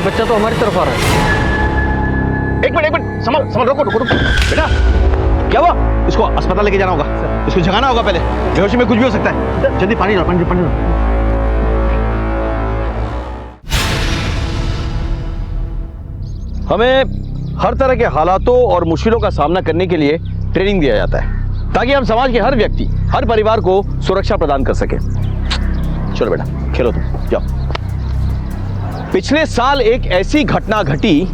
बच्चा तो हमारी तरफ आ रहा है। एक मिनट संभल संभल, रुको रुको रुको बेटा, क्या हुआ? इसको अस्पताल लेके जाना होगा, इसको जगाना होगा पहले, बेहोशी में कुछ भी हो सकता है। जल्दी पानी लो, पानी लो, पानी लो। हमें हर तरह के हालातों और मुश्किलों का सामना करने के लिए ट्रेनिंग दिया जाता है ताकि हम समाज के हर व्यक्ति, हर परिवार को सुरक्षा प्रदान कर सके। चलो बेटा खेलो, तुम जाओ। पिछले साल एक ऐसी घटना घटी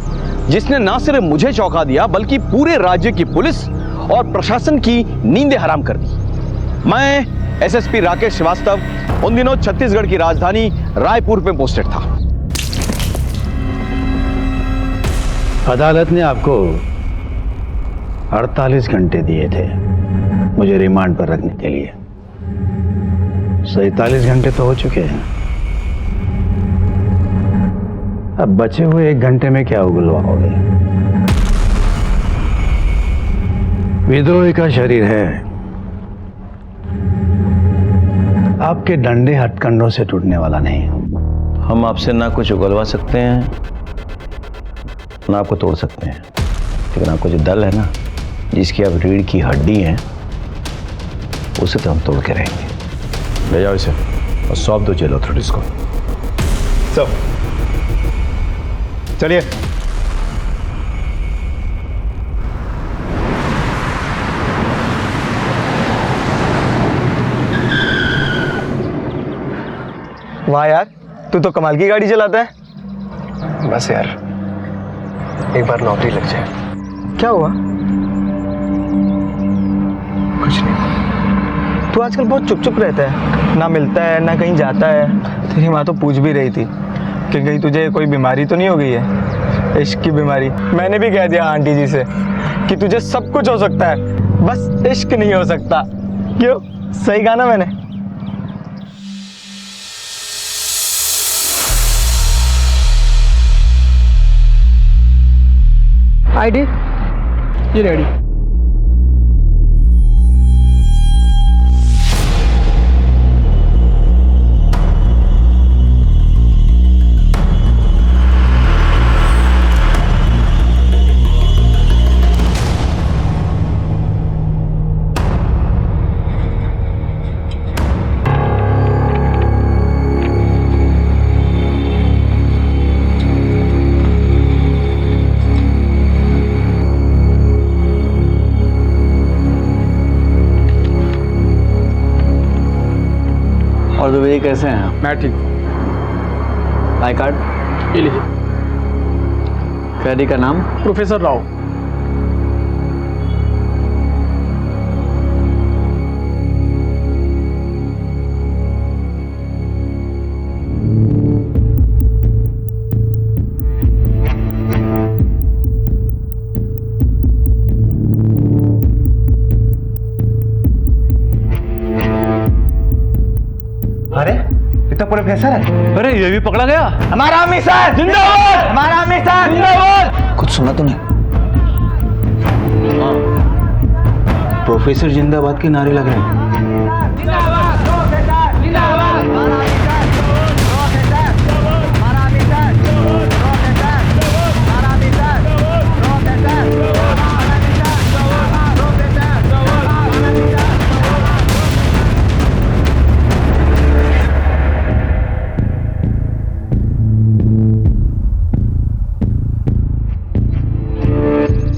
जिसने न सिर्फ मुझे चौंका दिया बल्कि पूरे राज्य की पुलिस और प्रशासन की नींदें हराम कर दी। मैं एसएसपी राकेश श्रीवास्तव उन दिनों छत्तीसगढ़ की राजधानी रायपुर में पोस्टेड था। अदालत ने आपको 48 घंटे दिए थे मुझे रिमांड पर रखने के लिए। 47 घंटे तो हो चुके हैं। अब बचे हुए 1 घंटे में क्या उगलवाओगे? विद्रोही का शरीर है, आपके डंडे हथकंडों से टूटने वाला नहीं। हम आपसे ना कुछ उगलवा सकते हैं ना आपको तोड़ सकते हैं, लेकिन आपको जो दल है ना, जिसकी आप रीढ़ की हड्डी हैं, उसे तो हम तोड़ के रहेंगे। ले जाओ इसे और सौंप दो जेल अथॉरिटीज को। सब चलिए। वाह यार, तू तो कमाल की गाड़ी चलाता है। बस यार, एक बार नौकरी लग जाए। क्या हुआ? कुछ नहीं। तू आजकल बहुत चुप चुप रहता है, ना मिलता है ना कहीं जाता है। तेरी माँ तो पूछ भी रही थी कि कहीं तुझे कोई बीमारी तो नहीं हो गई है, इश्क की बीमारी। मैंने भी कह दिया आंटी जी से कि तुझे सब कुछ हो सकता है, बस इश्क नहीं हो सकता। क्यों, सही कहा ना मैंने? आईडी ये रेडी। और दुबे कैसे हैं? मैं ठीक हूँ। आई कार्ड ये लीजिए। कैदी का नाम? प्रोफेसर राव। अरे ये तो प्रोफेसर है। अरे ये भी पकड़ा गया। हमारा अमित जिंदाबाद, हमारा अमित जिंदाबाद। कुछ सुना तूने? प्रोफेसर जिंदाबाद के नारे लग रहे हैं।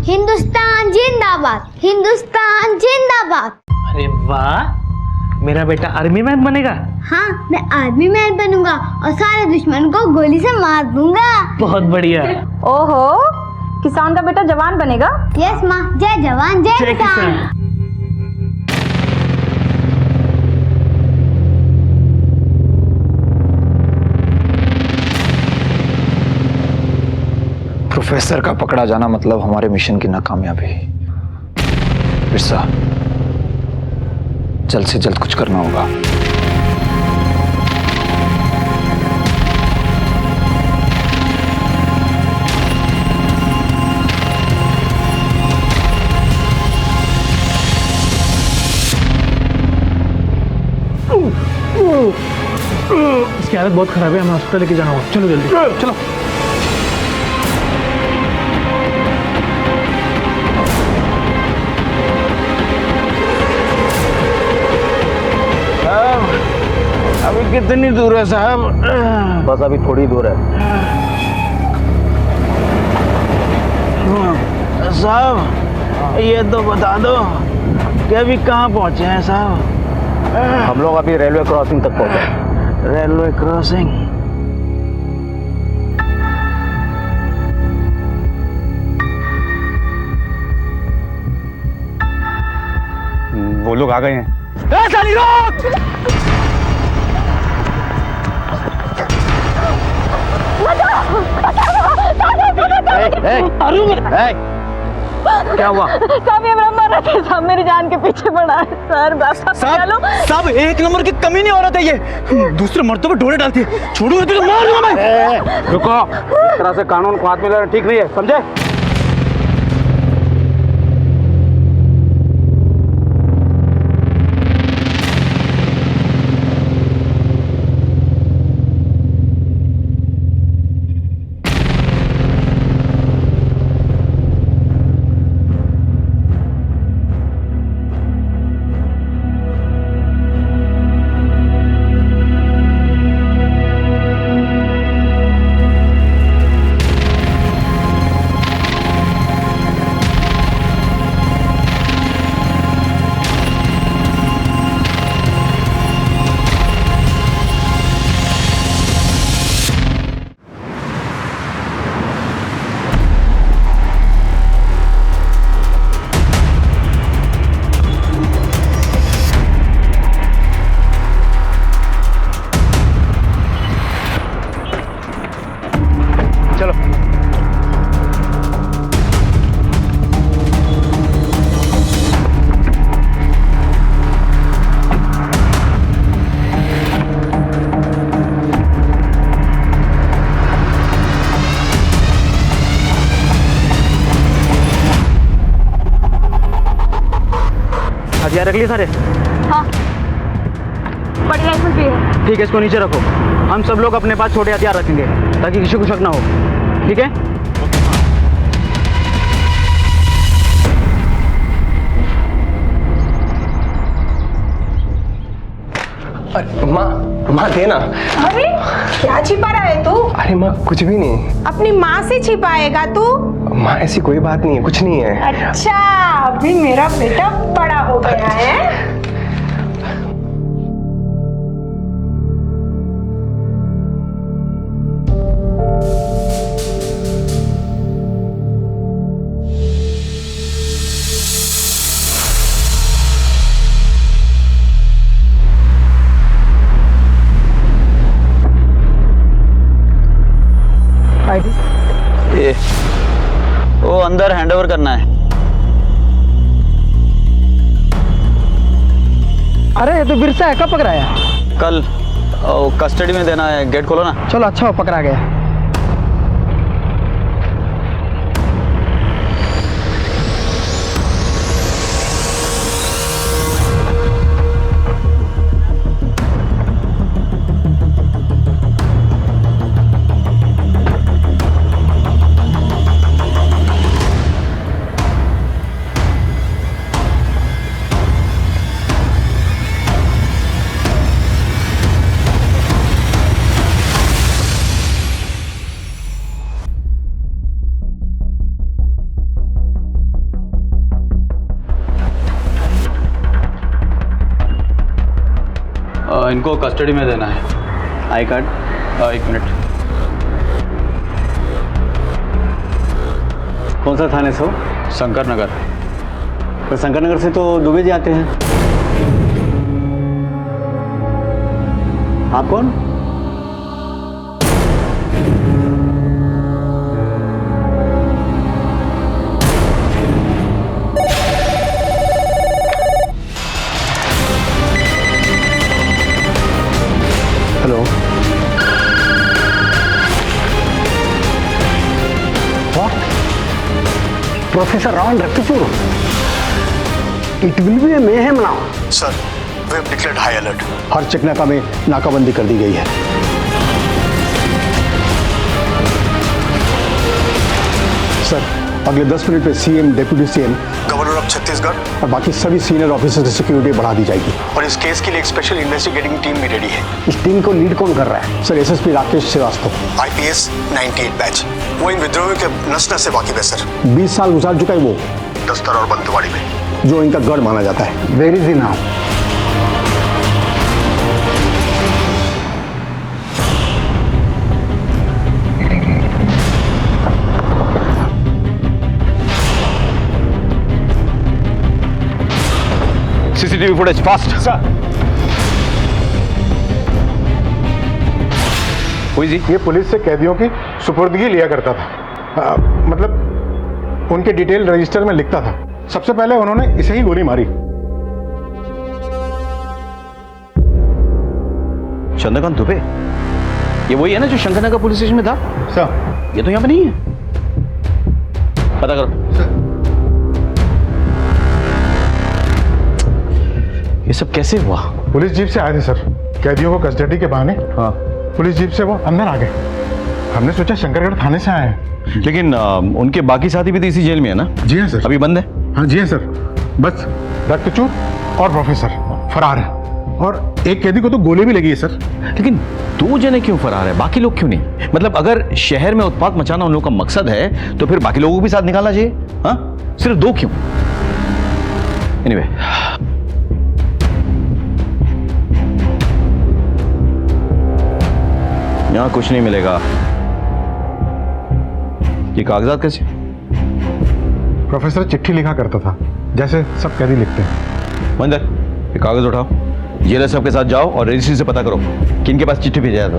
हिंदुस्तान जिंदाबाद, हिंदुस्तान जिंदाबाद। अरे वाह, मेरा बेटा आर्मी मैन बनेगा। हाँ, मैं आर्मी मैन बनूंगा और सारे दुश्मन को गोली से मार दूंगा। बहुत बढ़िया। ओहो, किसान का बेटा जवान बनेगा। यस माँ, जय जवान जय किसान। प्रोफेसर का पकड़ा जाना मतलब हमारे मिशन की नाकामयाबी। बिरसा, जल्द से जल्द कुछ करना होगा। इसकी हालत बहुत खराब है, हमें हॉस्पिटल लेके जाना होगा। चलो जल्दी चलो। कितनी दूर है साहब? बस अभी थोड़ी दूर है। साहब ये तो बता दो कि अभी कहाँ पहुंचे हैं साहब? हम लोग अभी रेलवे क्रॉसिंग तक पहुंचे। Railway crossing? वो लोग आ गए हैं। साली रोक! क्या हुआ? साहब ये मेरा मर रहा था साहब, मेरी जान के पीछे पड़ा है सर। बस चलो साहब एक नंबर की कमी नहीं हो रहा था ये, दूसरे मर्दों पे डोरे डालती है। छोड़ो तो मार दूंगा मैं। रुको, इस तरह से कानून को हाथ में लेना ठीक नहीं है, समझे? हथियार रख लिए सारे? हाँ, बड़ी राइफल भी है। ठीक है, इसको नीचे रखो। हम सब लोग अपने पास छोटे हथियार रखेंगे ताकि किसी को शक ना हो, ठीक है? माँ देना। अरे क्या छिपा रहा है तू? अरे माँ कुछ भी नहीं। अपनी माँ से छिपाएगा तू? माँ ऐसी कोई बात नहीं है, कुछ नहीं है। अच्छा, अभी मेरा बेटा बड़ा हो गया है। ये वो अंदर हैंडओवर करना है। अरे ये तो बिरसा है, कब पकड़ाया? कल कस्टडी में देना है। गेट खोलो ना। चलो अच्छा हो, पकड़ा गया। इनको कस्टडी में देना है। I card. एक मिनट। कौन सा थाने से हो? शंकर नगर। तो शंकर नगर से तो दुबे जी आते हैं। आप कौन? Hello. Professor Raman Rakipur. It will be a mayhem now. Sir, we have declared high alert. हर चेकनाका में नाकाबंदी कर दी गई है। सर, अगले 10 मिनट में CM, deputy CM governor of Chhattisgarh और बाकी सभी सीनियर ऑफिसर्स की सिक्योरिटी बढ़ा दी जाएगी। और इस केस के लिए एक स्पेशल इन्वेस्टिगेटिंग टीम भी रेडी है। इस टीम को लीड कौन कर रहा है? Sir SSP Rakesh Srivastava, IPS 98 batch. वो इन विद्रोहियों के नस नस से वाकिफ है सर। 20 साल गुजार चुका है वो, दस्तर और बंदूकवाड़ी में। जो इनका गढ़ माना जाता है। Where is he now? CCTV footage fast. हुई जी? ये पुलिस से कैदियों की सुपुर्दगी लिया करता था। मतलब उनके डिटेल रजिस्टर में लिखता था। सबसे पहले उन्होंने इसे ही गोली मारी। चंद्रकांत दुबे, ये वही है ना जो शंकरनगर पुलिस स्टेशन में था? सर ये तो यहाँ पे नहीं है। पता करो। ये सब कैसे हुआ? पुलिस जीप से आए थे सर, कैदियों को कस्टडी के बहाने। हाँ। पुलिस जीप से वो अंदर आ गए। हमने सोचा शंकरगढ़ थाने से आए हैं। लेकिन उनके बाकी साथी भी तो इसी जेल में है ना? जी हाँ सर। अभी बंद है? हाँ जी हाँ सर। बस रक्तचूर और प्रोफेसर फरार है। और एक कैदी को तो गोली भी लगी है सर। लेकिन 2 जने क्यों फरार है, बाकी लोग क्यों नहीं? मतलब अगर शहर में उत्पात मचाना उन लोगों का मकसद है तो फिर बाकी लोगों को भी साथ निकालना चाहिए। हाँ, सिर्फ 2 क्यों? एनीवे, यहां कुछ नहीं मिलेगा। ये कागजात कैसे? प्रोफेसर चिट्ठी लिखा करता था, जैसे सब कैदी लिखते हैं। मंदर, ये कागज उठाओ, जेलर साहब के साथ जाओ और रजिस्ट्री से पता करो कि इनके पास चिट्ठी भेजा था।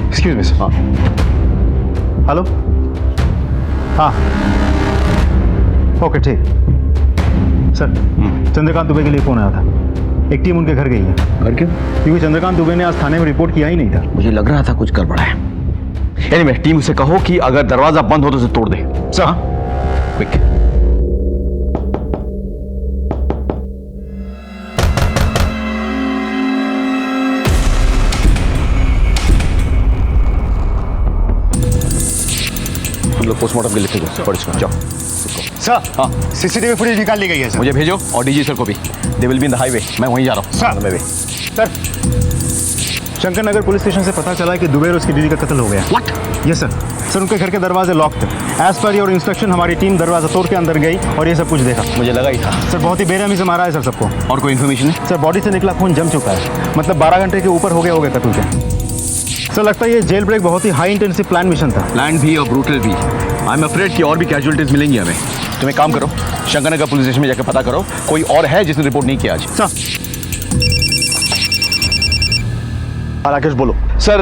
Excuse me sir. हाँ, हेलो। हाँ ओके ठीक। सर चंद्रकांत दुबे के लिए फोन आया था। एक टीम उनके घर गई है। घर क्यों? क्योंकि चंद्रकांत दुबे ने आज थाने में रिपोर्ट किया ही नहीं था। मुझे लग रहा था कुछ गड़बड़ है। एनीवे, टीम से कहो कि अगर दरवाजा बंद हो तो उसे तोड़ दे। सर। क्विक। हम लोग पोस्टमार्टम के लिए लिखेंगे। जाओ सर। हाँ, सीसीटीवी फुटेज निकाल ली गई है सर। मुझे भेजो और डीजी सर को भी। They will be in the highway. मैं वहीं जा रहा हूँ। सर शंकरनगर पुलिस स्टेशन से पता चला कि दुबे और उसकी दीदी का कत्ल हो गया। व्हाट? Yes sir. सर उनके घर के दरवाजे लॉक थे। एज पर योर इंस्ट्रक्शन हमारी टीम दरवाजा तोड़ के अंदर गई और ये सब कुछ देखा। मुझे लगा ही था। सर बहुत ही बेरहमी से मारा है सर सबको। और कोई इन्फॉर्मेशन है? सर बॉडी से निकला खून जम चुका है। मतलब 12 घंटे के ऊपर हो गए कत्ल के। सर लगता है ये जेल ब्रेक बहुत ही हाई इंटेंसिव प्लान मिशन था। प्लान भी और ब्रूटल भी। आई एम अफ्रेड कि और भी कैजुअलिटीज मिलेंगी हमें। तुम एक काम करो, शंकरनगर पुलिस स्टेशन में जाकर पता करो कोई और है जिसने रिपोर्ट नहीं किया आज। सर राकेश बोलो। सर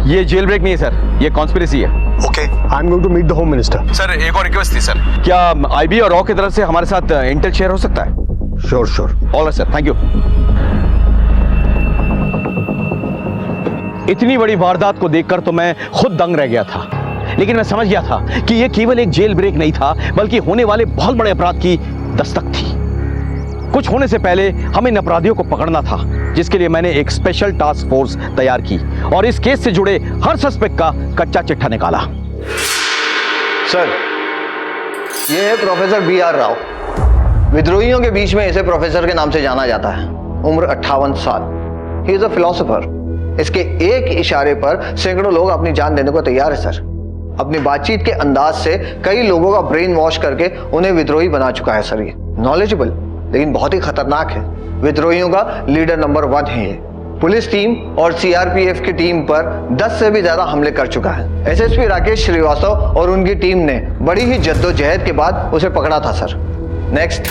ये जेल ब्रेक नहीं है सर, ये कॉन्स्पिरेसी है। Okay. I am going to meet the home minister. Sir एक और रिक्वेस्ट थी सर, क्या आईबी और रॉ की तरफ से हमारे साथ इंटेल शेयर हो सकता है? Sure sure. All right sir, thank you. इतनी बड़ी वारदात को देखकर तो मैं खुद दंग रह गया था, लेकिन मैं समझ गया था कि यह केवल एक जेल ब्रेक नहीं था, बल्कि होने वाले बहुत बड़े अपराध की दस्तक थी। कुछ होने से पहले हमें इन अपराधियों को पकड़ना था, जिसके लिए मैंने एक स्पेशल टास्क फोर्स तैयार की और इस केस से जुड़े हर सस्पेक्ट का कच्चा चिट्ठा निकाला। सर, ये है प्रोफेसर BR राव। विद्रोहियों के बीच में इसे प्रोफेसर के नाम से जाना जाता है। उम्र 58 साल। He is a philosopher. इसके एक इशारे पर सैकड़ों लोग अपनी जान देने को तैयार है सर। अपनी बातचीत के अंदाज से कई लोगों का ब्रेन वॉश करके उन्हें विद्रोही बना चुका है सर। ये नॉलेजेबल लेकिन बहुत ही खतरनाक है। विद्रोहियों का लीडर नंबर 1 है ये। पुलिस टीम और CRPF की टीम पर 10 से भी ज्यादा हमले कर चुका है। SSP राकेश श्रीवास्तव और उनकी टीम ने बड़ी ही जद्दोजहद के बाद उसे पकड़ा था सर। नेक्स्ट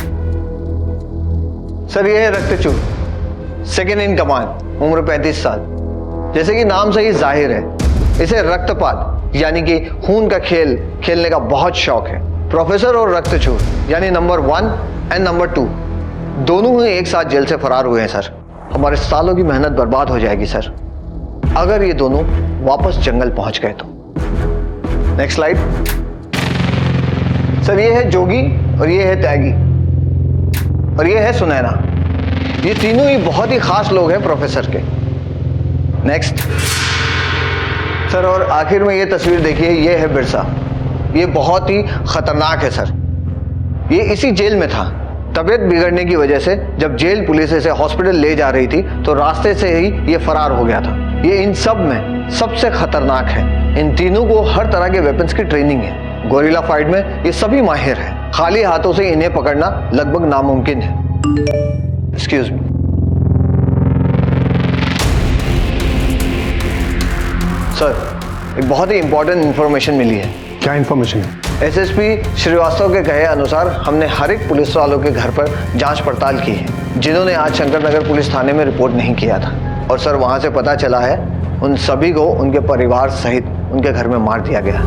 सर, ये है रक्तचूर, सेकेंड इन कमांड, उम्र 35 साल। जैसे कि नाम से ही जाहिर है, इसे रक्तपात यानी कि खून का खेल खेलने का बहुत शौक है। प्रोफेसर और रक्तचूर यानी नंबर 1 एंड नंबर 2 दोनों ही एक साथ जेल से फरार हुए हैं सर। हमारे सालों की मेहनत बर्बाद हो जाएगी सर अगर ये दोनों वापस जंगल पहुंच गए तो। नेक्स्ट स्लाइड सर, ये है जोगी और ये है त्यागी और ये है सुनैना। ये तीनों ही बहुत ही खास लोग हैं प्रोफेसर के। नेक्स्ट सर और आखिर में ये तस्वीर देखिए, ये है बिरसा। ये बहुत ही खतरनाक है सर। ये इसी जेल में था। तबीयत बिगड़ने की वजह से जब जेल पुलिस इसे हॉस्पिटल ले जा रही थी तो रास्ते से ही ये फरार हो गया था। ये इन सब में सबसे खतरनाक है। इन तीनों को हर तरह के वेपन्स की ट्रेनिंग है। गोरिल्ला फाइट में ये सभी माहिर हैं। खाली हाथों से इन्हें पकड़ना लगभग नामुमकिन है। Excuse me. सर, एक बहुत ही इंपॉर्टेंट इंफॉर्मेशन मिली है। क्या इंफॉर्मेशन है? एसएसपी श्रीवास्तव के कहे अनुसार हमने हर एक पुलिस वालों के घर पर जांच पड़ताल की है जिन्होंने आज शंकर नगर पुलिस थाने में रिपोर्ट नहीं किया था। और सर वहां से पता चला है उन सभी को उनके परिवार सहित उनके घर में मार दिया गया।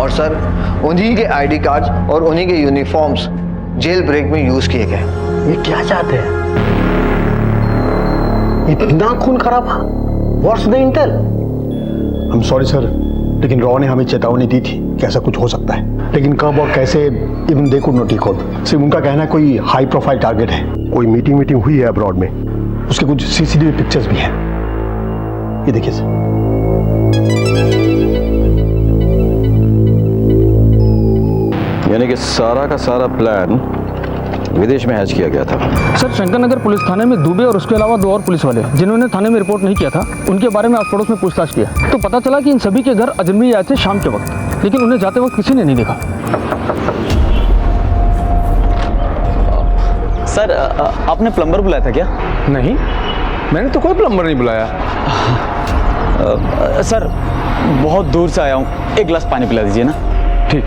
और सर उन्हीं के आईडी कार्ड्स और उन्हीं के यूनिफॉर्म्स जेल ब्रेक में यूज किए गए। ये क्या चाहते हैं? इतना खून खराबा? What's the Intel? I am sorry sir, लेकिन रॉ ने हमें चेतावनी दी थी कि ऐसा कुछ हो सकता है, लेकिन कब और कैसे even they could not record. सिर्फ उनका कहना है कोई हाई प्रोफाइल टारगेट है। कोई मीटिंग हुई है अब्रॉड में, उसके कुछ सीसीटीवी पिक्चर्स भी हैं। ये देखिए सर। यानी कि सारा का सारा प्लान विदेश में हैच किया गया था। सर शंकर नगर पुलिस थाने में दुबे और उसके अलावा 2 और पुलिस वाले जिन्होंने थाने में रिपोर्ट नहीं किया था, उनके बारे में आस पड़ोस में पूछताछ किया तो पता चला कि इन सभी के घर अजनबी आए थे शाम के वक्त, लेकिन उन्हें जाते वक्त किसी ने नहीं देखा। सर आपने प्लम्बर बुलाया था क्या? नहीं, मैंने तो कोई प्लम्बर नहीं बुलाया। सर बहुत दूर से आया हूँ, एक गिलास पानी पिला दीजिए ना। ठीक।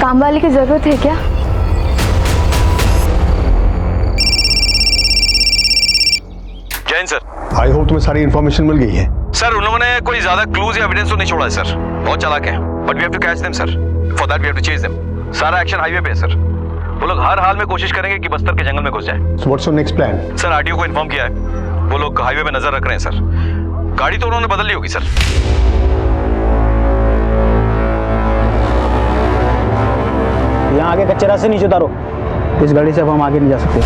काम वाले की जरूरत है क्या? जैन सर। आई होप तुम्हें सारी इन्फॉर्मेशन मिल गई है। सर उन्होंने कोई ज्यादा क्लूज या एविडेंस तो नहीं छोड़ा है सर। बहुत चालाक है, but we have to catch them sir. For that we have to chase them. सारा एक्शन हाईवे पे है सर। वो लोग हर हाल में कोशिश करेंगे कि बस्तर के जंगल में घुस जाए। So what's your next plan? Sir RTO को इन्फॉर्म किया है, वो लोग हाईवे पे नजर रख रहे हैं सर। गाड़ी तो उन्होंने बदल ली होगी सर। यहाँ आगे कच्चे रास्ते नीचे उतारो। इस गाड़ी से अब हम आगे नहीं जा सकते।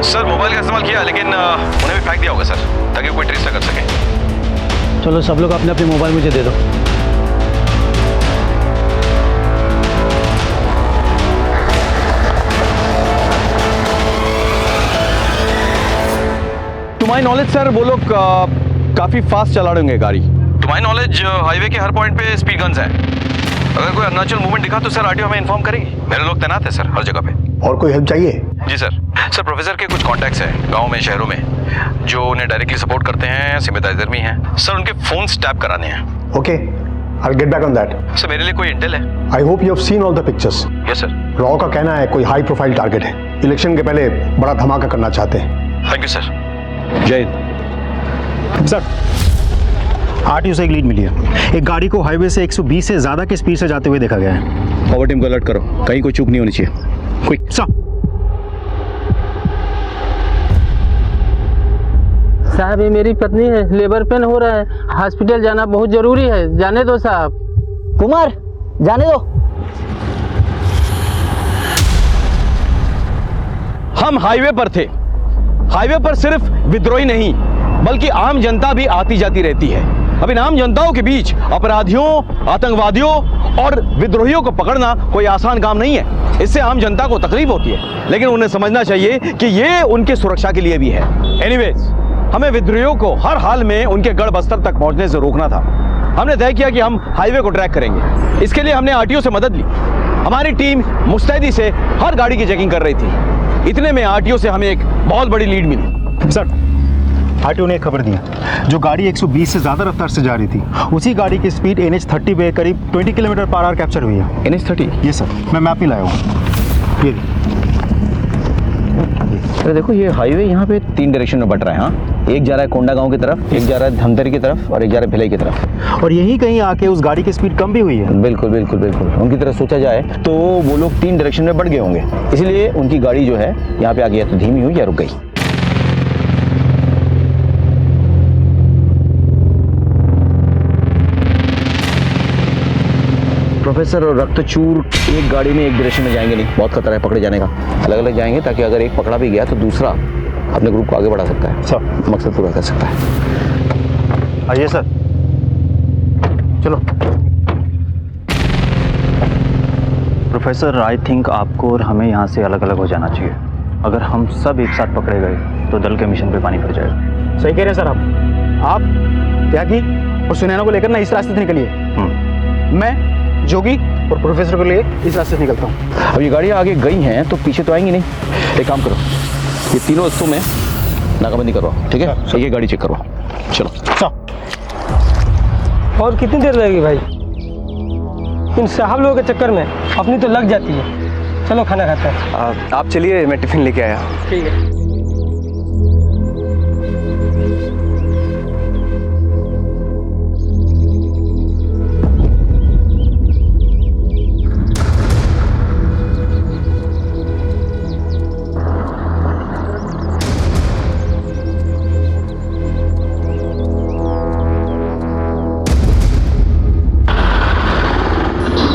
सर मोबाइल का इस्तेमाल किया लेकिन उन्हें भी फेंक दिया होगा सर, ताकि कोई ट्रेस ना कर सके। चलो सब लोग अपने अपने मोबाइल मुझे दे दो। टू माई नॉलेज सर वो लोग काफी फास्ट चला रहे होंगे गाड़ी। टू माई नॉलेज हाईवे के हर पॉइंट पे स्पीड गन्स हैं। अगर कोई अननेचुरल मूवमेंट दिखा तो सर आरटीओ हमें इन्फॉर्म करेगी। मेरे लोग तैनात है सर हर जगह पे। और कोई हेल्प चाहिए? जी सर। सर प्रोफेसर के कुछ कॉन्टैक्ट्स हैं गांव में, शहरों में, जो उन्हें डायरेक्टली सपोर्ट करते हैं, सिम्पैथाइजर भी हैं सर। उनके फोन टैप कराने हैं। Okay, I will get back on that. Sir मेरे लिए कोई इंटेल है? I hope you have seen all the pictures. Yes sir. Raw का कहना है कोई हाई प्रोफाइल टारगेट है, इलेक्शन के पहले बड़ा धमाका करना चाहते हैं। Thank you sir. जय सर आरटीओ से एक लीड मिली है। एक गाड़ी को हाईवे से 120 से ज्यादा की स्पीड से जाते हुए देखा गया है। फॉरवर्ड टीम को अलर्ट करो, कहीं कोई चूक नहीं होनी चाहिए। क्विक। साहब ये मेरी पत्नी है, लेबर पेन हो रहा है, हॉस्पिटल जाना बहुत जरूरी है, जाने दो साहब। कुमार जाने दो। हम हाईवे पर थे। हाईवे पर सिर्फ विद्रोही नहीं बल्कि आम जनता भी आती जाती रहती है। अब इन आम जनताओं के बीच अपराधियों, आतंकवादियों और विद्रोहियों को पकड़ना कोई आसान काम नहीं है। इससे आम जनता को तकलीफ होती है, लेकिन उन्हें समझना चाहिए कि ये उनकी सुरक्षा के लिए भी है। एनीवेज, हमें विद्रोहियों को हर हाल में उनके गढ़ बस्तर तक पहुंचने से रोकना था। हमने तय किया कि हम हाईवे को ट्रैक करेंगे। इसके लिए हमने आरटीओ से मदद ली। हमारी टीम मुस्तैदी से हर गाड़ी की चेकिंग कर रही थी। इतने में आरटीओ से हमें एक बहुत बड़ी लीड मिली। सर आरटीओ ने एक खबर दी जो गाड़ी 120 से ज्यादा रफ्तार से जा रही थी, उसी गाड़ी की स्पीड NH30 पे करीब 20 किलोमीटर पर आवर कैप्चर हुई है। NH30? ये सर, मैं मैप ही लाया हूँ। ये अरे देखो ये हाईवे यहाँ पे 3 डायरेक्शन में बट रहा है। हाँ, एक जा रहा है कोंडा गांव की तरफ, एक जा रहा है धमतरी की तरफ और एक जा रहा है भिलाई की तरफ। और यहीं कहीं आके उस गाड़ी की स्पीड कम भी हुई है। बिल्कुल बिल्कुल बिल्कुल। उनकी तरफ सोचा जाए तो वो लोग 3 डायरेक्शन में बढ़ गए होंगे, इसलिए उनकी गाड़ी जो है यहाँ पे आगे या तो धीमी हुई या रुक गई। प्रोफेसर और रक्तचूर एक गाड़ी में एक डायरेक्शन में जाएंगे नहीं, बहुत खतरा है पकड़े जाने का। अलग अलग जाएंगे ताकि अगर एक पकड़ा भी गया तो दूसरा अपने ग्रुप को आगे बढ़ा सकता है, सब मकसद पूरा कर सकता है। आइए सर, चलो। प्रोफेसर, आई थिंक आपको और हमें यहाँ से अलग अलग हो जाना चाहिए। अगर हम सब एक साथ पकड़े गए तो दल के मिशन पे पानी फिर जाएगा। सही कह रहे हैं सर आप त्यागी और सुनैना को लेकर ना इस रास्ते से निकलिए। मैं जोगी और प्रोफेसर को लिए इस रास्ते से निकलता हूँ। अब ये गाड़ियाँ आगे गई हैं तो पीछे तो आएंगी नहीं। एक काम करो, ये तीनों रस्तों में नाकाबंदी करवाओ, ठीक है? ये गाड़ी चेक करवाओ, चलो। और कितनी देर लगेगी भाई? इन साहब लोगों के चक्कर में अपनी तो लग जाती है। चलो खाना खाते हैं। आप चलिए, मैं टिफिन लेके आया। ठीक है।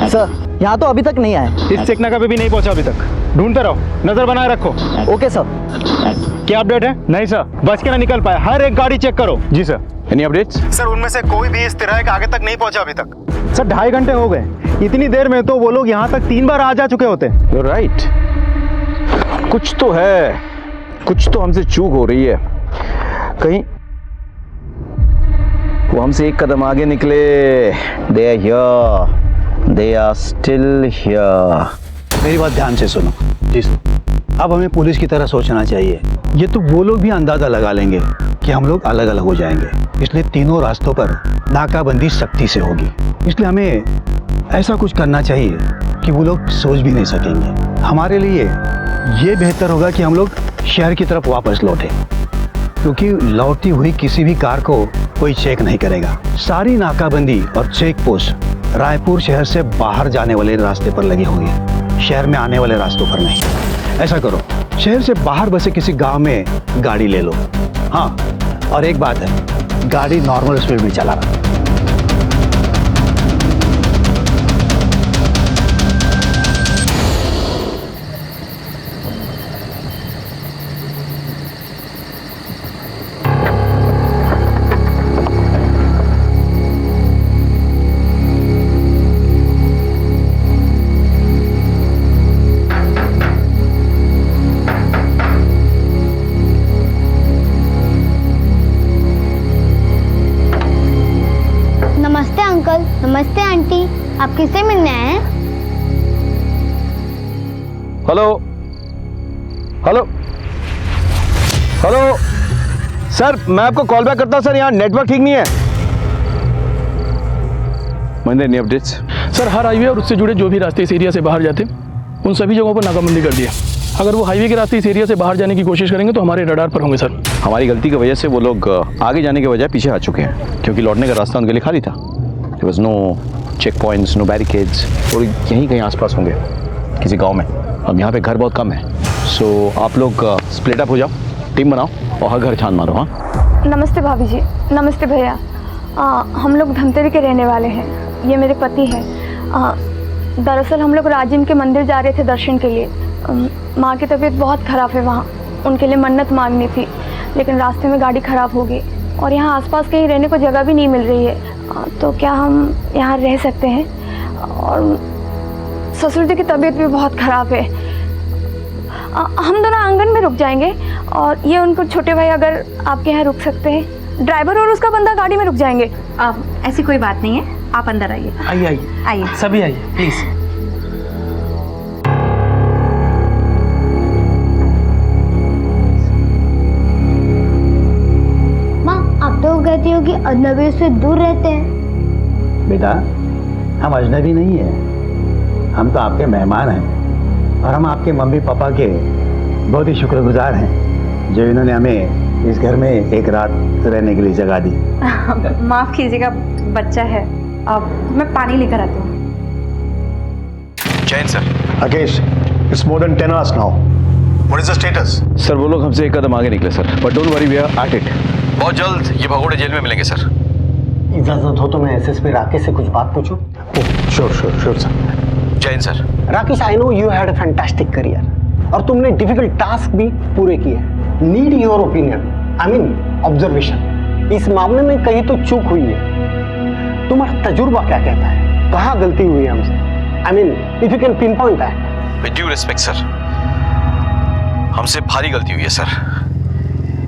सर, यहाँ तो अभी तक नहीं आए। इस चेक नाका पे भी नहीं पहुँचा अभी तक। ढूंढते रहो, नजर बनाए रखो। Okay sir. क्या अपडेट है? नहीं सर, बच के ना निकल पाए। हर एक गाड़ी चेक करो। जी सर। Any updates? सर, उनमें से कोई भी इस तिराहे के आगे तक नहीं पहुँचा अभी तक। सर, 2.5 घंटे हो गए। इतनी देर में तो वो लोग यहाँ तक 3 बार आ जा चुके होते। You're right. कुछ तो है, कुछ तो हमसे चूक हो रही है। कहीं वो हमसे एक कदम आगे निकले। They are here. They are still here. मेरी बात ध्यान से सुनो। जी सर। अब हमें पुलिस की तरह सोचना चाहिए। ये तो वो लोग भी अंदाजा लगा लेंगे कि हम लोग अलग अलग हो जाएंगे, इसलिए तीनों रास्तों पर नाकाबंदी सख्ती से होगी। इसलिए हमें ऐसा कुछ करना चाहिए कि वो लोग सोच भी नहीं सकेंगे। हमारे लिए ये बेहतर होगा कि हम लोग शहर की तरफ वापस लौटें, क्योंकि लौटती हुई किसी भी कार को कोई चेक नहीं करेगा। सारी नाकाबंदी और चेक पोस्ट रायपुर शहर से बाहर जाने वाले रास्ते पर लगी होंगी, शहर में आने वाले रास्तों पर नहीं। ऐसा करो, शहर से बाहर बसे किसी गांव में गाड़ी ले लो। हाँ, और एक बात है, गाड़ी नॉर्मल स्पीड में चलाना। नमस्ते आंटी, आप किससे मिलने आए हैं? हेलो हेलो हेलो सर, मैं आपको कॉल बैक करता हूं सर, यहाँ नेटवर्क ठीक नहीं है। Mahendra, any updates? सर, हर हाईवे और उससे जुड़े जो भी रास्ते इस एरिया से बाहर जाते उन सभी जगहों पर नाकाबंदी कर दिया। अगर वो हाईवे के रास्ते इस एरिया से बाहर जाने की कोशिश करेंगे तो हमारे रडार पर होंगे सर। हमारी गलती की वजह से वो लोग आगे जाने के बजाय पीछे आ चुके हैं, क्योंकि लौटने का रास्ता उनके लिए खाली था। There was no checkpoints, no barricades, और यहीं कहीं आसपास होंगे किसी गांव में। अब यहाँ पे घर बहुत कम है, सो आप लोग स्प्लिट अप हो जाओ, टीम बनाओ और हर घर छान मारो। हाँ, नमस्ते भाभी जी। नमस्ते भैया। हम लोग धमतरी के रहने वाले हैं। ये मेरे पति हैं। दरअसल हम लोग राजिम के मंदिर जा रहे थे दर्शन के लिए। माँ की तबीयत बहुत ख़राब है वहाँ, उनके लिए मन्नत मांगनी थी, लेकिन रास्ते में गाड़ी ख़राब हो गई और यहाँ आसपास कहीं रहने को जगह भी नहीं मिल रही है। तो क्या हम यहाँ रह सकते हैं? और ससुर जी की तबीयत भी बहुत ख़राब है। हम दोनों आंगन में रुक जाएंगे और ये उनको छोटे भाई अगर आपके यहाँ रुक सकते हैं, ड्राइवर और उसका बंदा गाड़ी में रुक जाएंगे। ऐसी कोई बात नहीं है, आप अंदर आइए। आइए आइए आइए, सभी आइए प्लीज़। आप तो कहती हो कि अजनबी से दूर रहते हैं। बेटा, हम अजनबी नहीं है, हम तो आपके मेहमान हैं और हम आपके मम्मी पापा के बहुत ही शुक्रगुजार हैं जो इन्होंने हमें इस घर में एक रात रहने के लिए जगह दी। माफ कीजिएगा, बच्चा है। अब मैं पानी लेकर आती हूँ। Jain sir. Rakesh, it's more than 10 hours now. What is the status? Sir, वो लोग हमसे एक कदम आगे निकले sir, but don't worry, we are at it. बहुत जल्द ये भगोड़े जेल में मिलेंगे सर। इजाजत हो तो मैं एसएसपी राकेश से कुछ बात पूछूं? Sure sure sure sir. जय हिंद sir. Rakesh, I know you had a fantastic career और तुमने डिफिकल्ट टास्क भी पूरे किए। Need your opinion, I mean observation. इस मामले में कहीं तो चूक हुई है। तुम्हारा तजुर्बा क्या कहता है, कहाँ गलती हुई है हमसे? I mean if you can pin point that. With due respect sir, हमसे भारी गलती हुई है सर।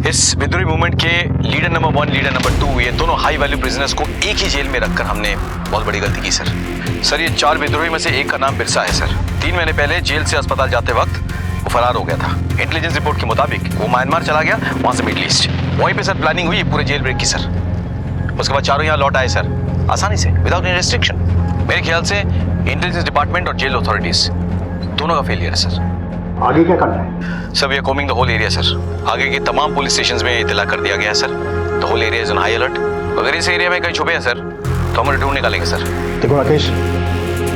इस विद्रोही मूवमेंट के लीडर नंबर 1, लीडर नंबर 2, ये दोनों हाई वैल्यू प्रिजनर्स को एक ही जेल में रखकर हमने बहुत बड़ी गलती की सर। सर ये 4 विद्रोही में से एक का नाम बिरसा है सर। 3 महीने पहले जेल से अस्पताल जाते वक्त वो फरार हो गया था। इंटेलिजेंस रिपोर्ट के मुताबिक वो म्यांमार चला गया, वहां से मिडिल ईस्ट। वहीं पे सर प्लानिंग हुई पूरे जेल ब्रेक की सर। उसके बाद चारों यहाँ लौट आए सर, आसानी से, विदाउट एनी रेस्ट्रिक्शन। मेरे ख्याल से इंटेलिजेंस डिपार्टमेंट और जेल अथॉरिटीज दोनों का फेलियर है सर। आगे क्या करना है? Sir we are combing the whole area sir. आगे के तमाम पुलिस स्टेशंस में इत्तला कर दिया गया है sir. The whole area is on high alert. अगर इस एरिया में कहीं छुपे हैं सर तो हम ढूंढ निकालेंगे सर। देखो राकेश,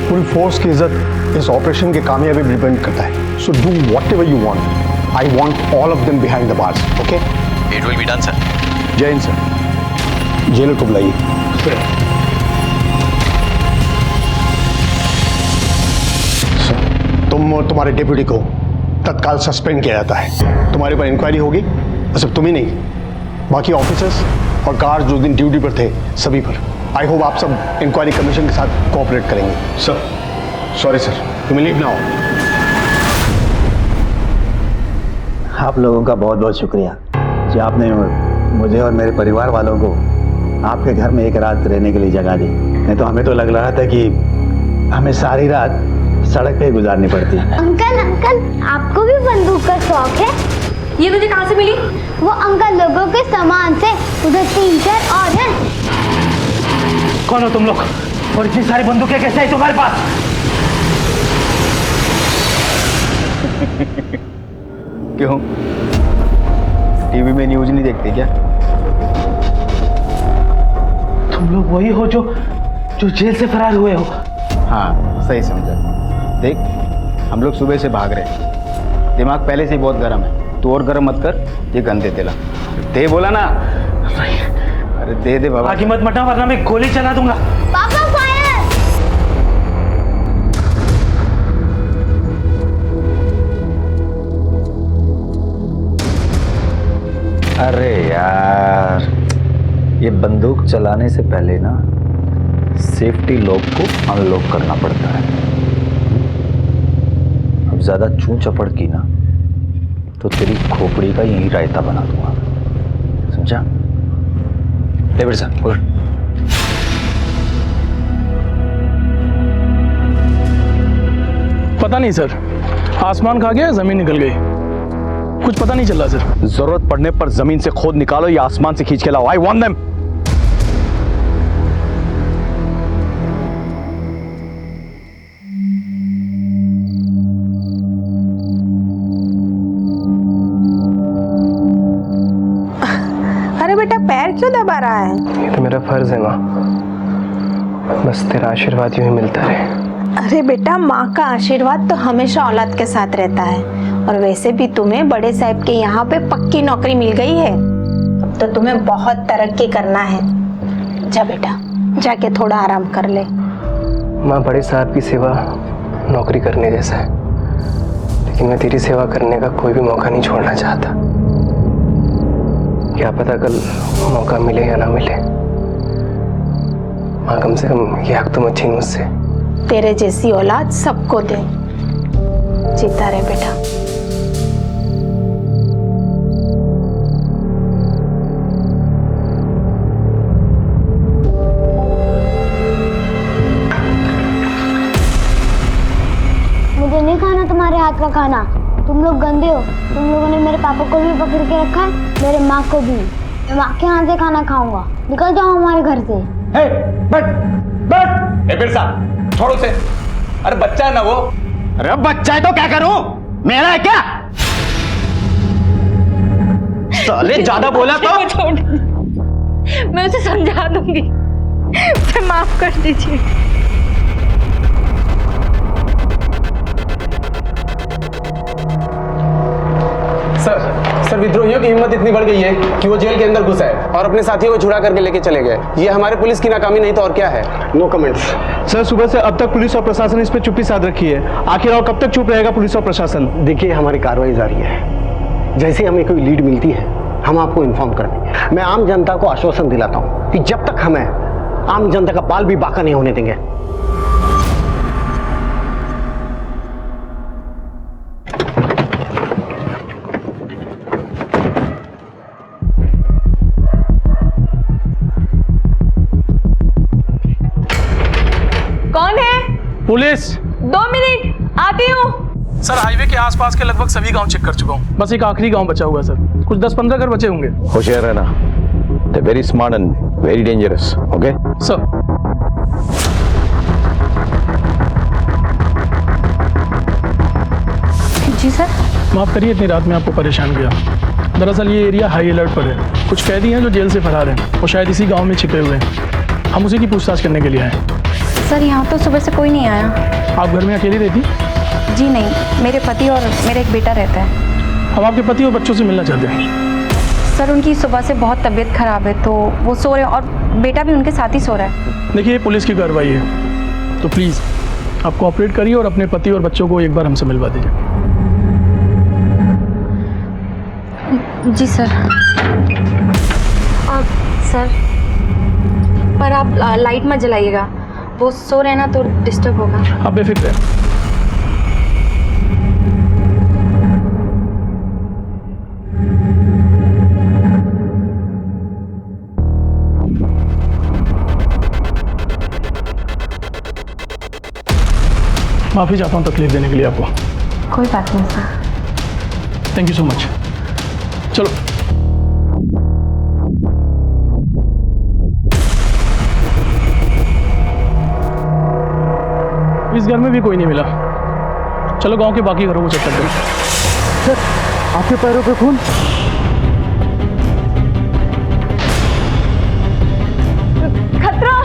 पूरी फोर्स की इज्जत इस ऑपरेशन की कामयाबी डिपेंड करता है। So do whatever you want. I want all of them behind the bars, okay? It will be done sir. जय हिंद सर। जेलर को बुलाइए। तुम्हारे डिप्यूटी को तत्काल सस्पेंड किया जाता है। तुम्हारे ऊपर इंक्वायरी होगी, और सिर्फ तुम ही नहीं, बाकी ऑफिसर्स और गार्ड जो दिन ड्यूटी पर थे सभी पर। आई होप आप सब इंक्वायरी कमीशन के साथ कोऑपरेट करेंगे। सर सॉरी सर, तुम लीव नाउ। आप लोगों का बहुत बहुत शुक्रिया कि आपने मुझे और मेरे परिवार वालों को आपके घर में एक रात रहने के लिए जगह दी। नहीं तो हमें तो लग रहा था कि हमें सारी रात सड़क पे गुजारनी पड़ती है। अंकल अंकल, आपको भी बंदूक का शौक है? ये तुझे कहाँ से मिली? वो अंकल लोगों के सामान से। उधर 3-4 और हैं। कौन हो तुम लोग और इतनी सारी बंदूकें कैसे आई तुम्हारे पास? क्यों, टीवी में न्यूज नहीं देखते क्या? तुम लोग वही हो जो जेल से फरार हुए हो? हाँ सही समझा। देख, हम लोग सुबह से भाग रहे हैं, दिमाग पहले से ही बहुत गर्म है। तू और गर्म मत कर, ये गंदे तेला दे बोला ना। अरे दे दे बाबा। आगे मत मटा वरना मैं गोली चला दूंगा। पापा फायर! अरे यार, ये बंदूक चलाने से पहले ना सेफ्टी लॉक को अनलॉक करना पड़ता है। अब ज्यादा चूं चपड़ की ना तो तेरी खोपड़ी का यही रायता बना दूंगा, समझा? ले बेटा पकड़। पता नहीं सर, आसमान खा गया, जमीन निकल गई, कुछ पता नहीं चल रहा सर। जरूरत पड़ने पर जमीन से खोद निकालो या आसमान से खींच के लाओ। I want them. अरे बेटा, पैर क्यों दबा रहा है? ये तो मेरा फर्ज है माँ, बस तेरा आशीर्वाद यूं ही मिलता रहे। अरे बेटा, माँ का आशीर्वाद तो हमेशा औलाद के साथ रहता है। और वैसे भी तुम्हें बड़े साहब के यहाँ पे पक्की नौकरी मिल गई है। अब तो तुम्हें बहुत तरक्की करना है। जा बेटा, जाके थोड़ा आराम कर ले। माँ, बड़े साहब की सेवा नौकरी करने जैसा है, लेकिन मैं तेरी सेवा करने का कोई भी मौका नहीं छोड़ना चाहता। क्या पता कल मौका मिले या ना मिले। माँ, कम से कम ये हक तो मत छीन मुझसे। तेरे जैसी औलाद सबको दे। जीता रहे बेटा। मुझे नहीं खाना तुम्हारे हाथ का खाना। तुम लोग गंदे हो। तुम लोगों ने मेरे पापा को भी पकड़ के रखा है, मेरे माँ को भी। मैं माँ के हाथ से खाना खाऊंगा। निकल जाओ हमारे घर से। बिरसा, छोड़ो उसे। अरे बच्चा है ना वो। अरे बच्चा है तो क्या करूं? मेरा है क्या? साले ज्यादा बोला तो मैं उसे समझा दूंगी। उसे माफ कर दीजिए। सर सर विद्रोहियों की हिम्मत इतनी बढ़ गई है कि वो जेल के अंदर घुस आए और अपने साथियों को छुड़ा करके लेके चले गए। ये हमारे पुलिस की नाकामी नहीं तो और क्या है। No comments. सर सुबह से अब तक पुलिस और प्रशासन इस पर चुप्पी साध रखी है। आखिर और कब तक चुप रहेगा पुलिस और प्रशासन? देखिए हमारी कार्रवाई जारी है, जैसे हमें कोई लीड मिलती है हम आपको इन्फॉर्म कर देंगे। मैं आम जनता को आश्वासन दिलाता हूँ कि जब तक हमें आम जनता का बाल भी बाका नहीं होने देंगे। कौन है? पुलिस। 2 मिनट आती हूँ। सर हाईवे के आसपास के लगभग सभी गांव चेक कर चुका हूँ, बस एक आखिरी गांव बचा हुआ है सर। कुछ 10-15 घर बचे होंगे। होशियार रहना, they very smart and very dangerous. Okay sir. जी सर। माफ करिए इतनी रात में आपको परेशान किया। दरअसल ये एरिया हाई अलर्ट पर है। कुछ कैदी हैं जो जेल से फरार हैं और शायद इसी गांव में छिपे हुए हैं। हम उसी की पूछताछ करने के लिए आए। सर यहाँ तो सुबह से कोई नहीं आया। आप घर में अकेली रहती? जी नहीं, मेरे पति और मेरा एक बेटा रहता है। हम आपके पति और बच्चों से मिलना चाहते हैं। सर उनकी सुबह से बहुत तबीयत खराब है तो वो सो रहे हैं और बेटा भी उनके साथ ही सो रहा है। देखिए पुलिस की कार्रवाई है तो प्लीज़ आप कोऑपरेट करिए और अपने पति और बच्चों को एक बार हमसे मिलवा दीजिए। जी सर। सर पर आप लाइट मत जलाइएगा, वो सो रहे ना तो डिस्टर्ब होगा। आप बेफिक्र हैं। माफ़ी चाहता हूँ तकलीफ देने के लिए आपको। कोई बात नहीं sir. Thank you so much. चलो इस घर में भी कोई नहीं मिला। चलो गांव के बाकी घरों को चेक करते हैं। सर आपके पैरों पे खून। खतरा।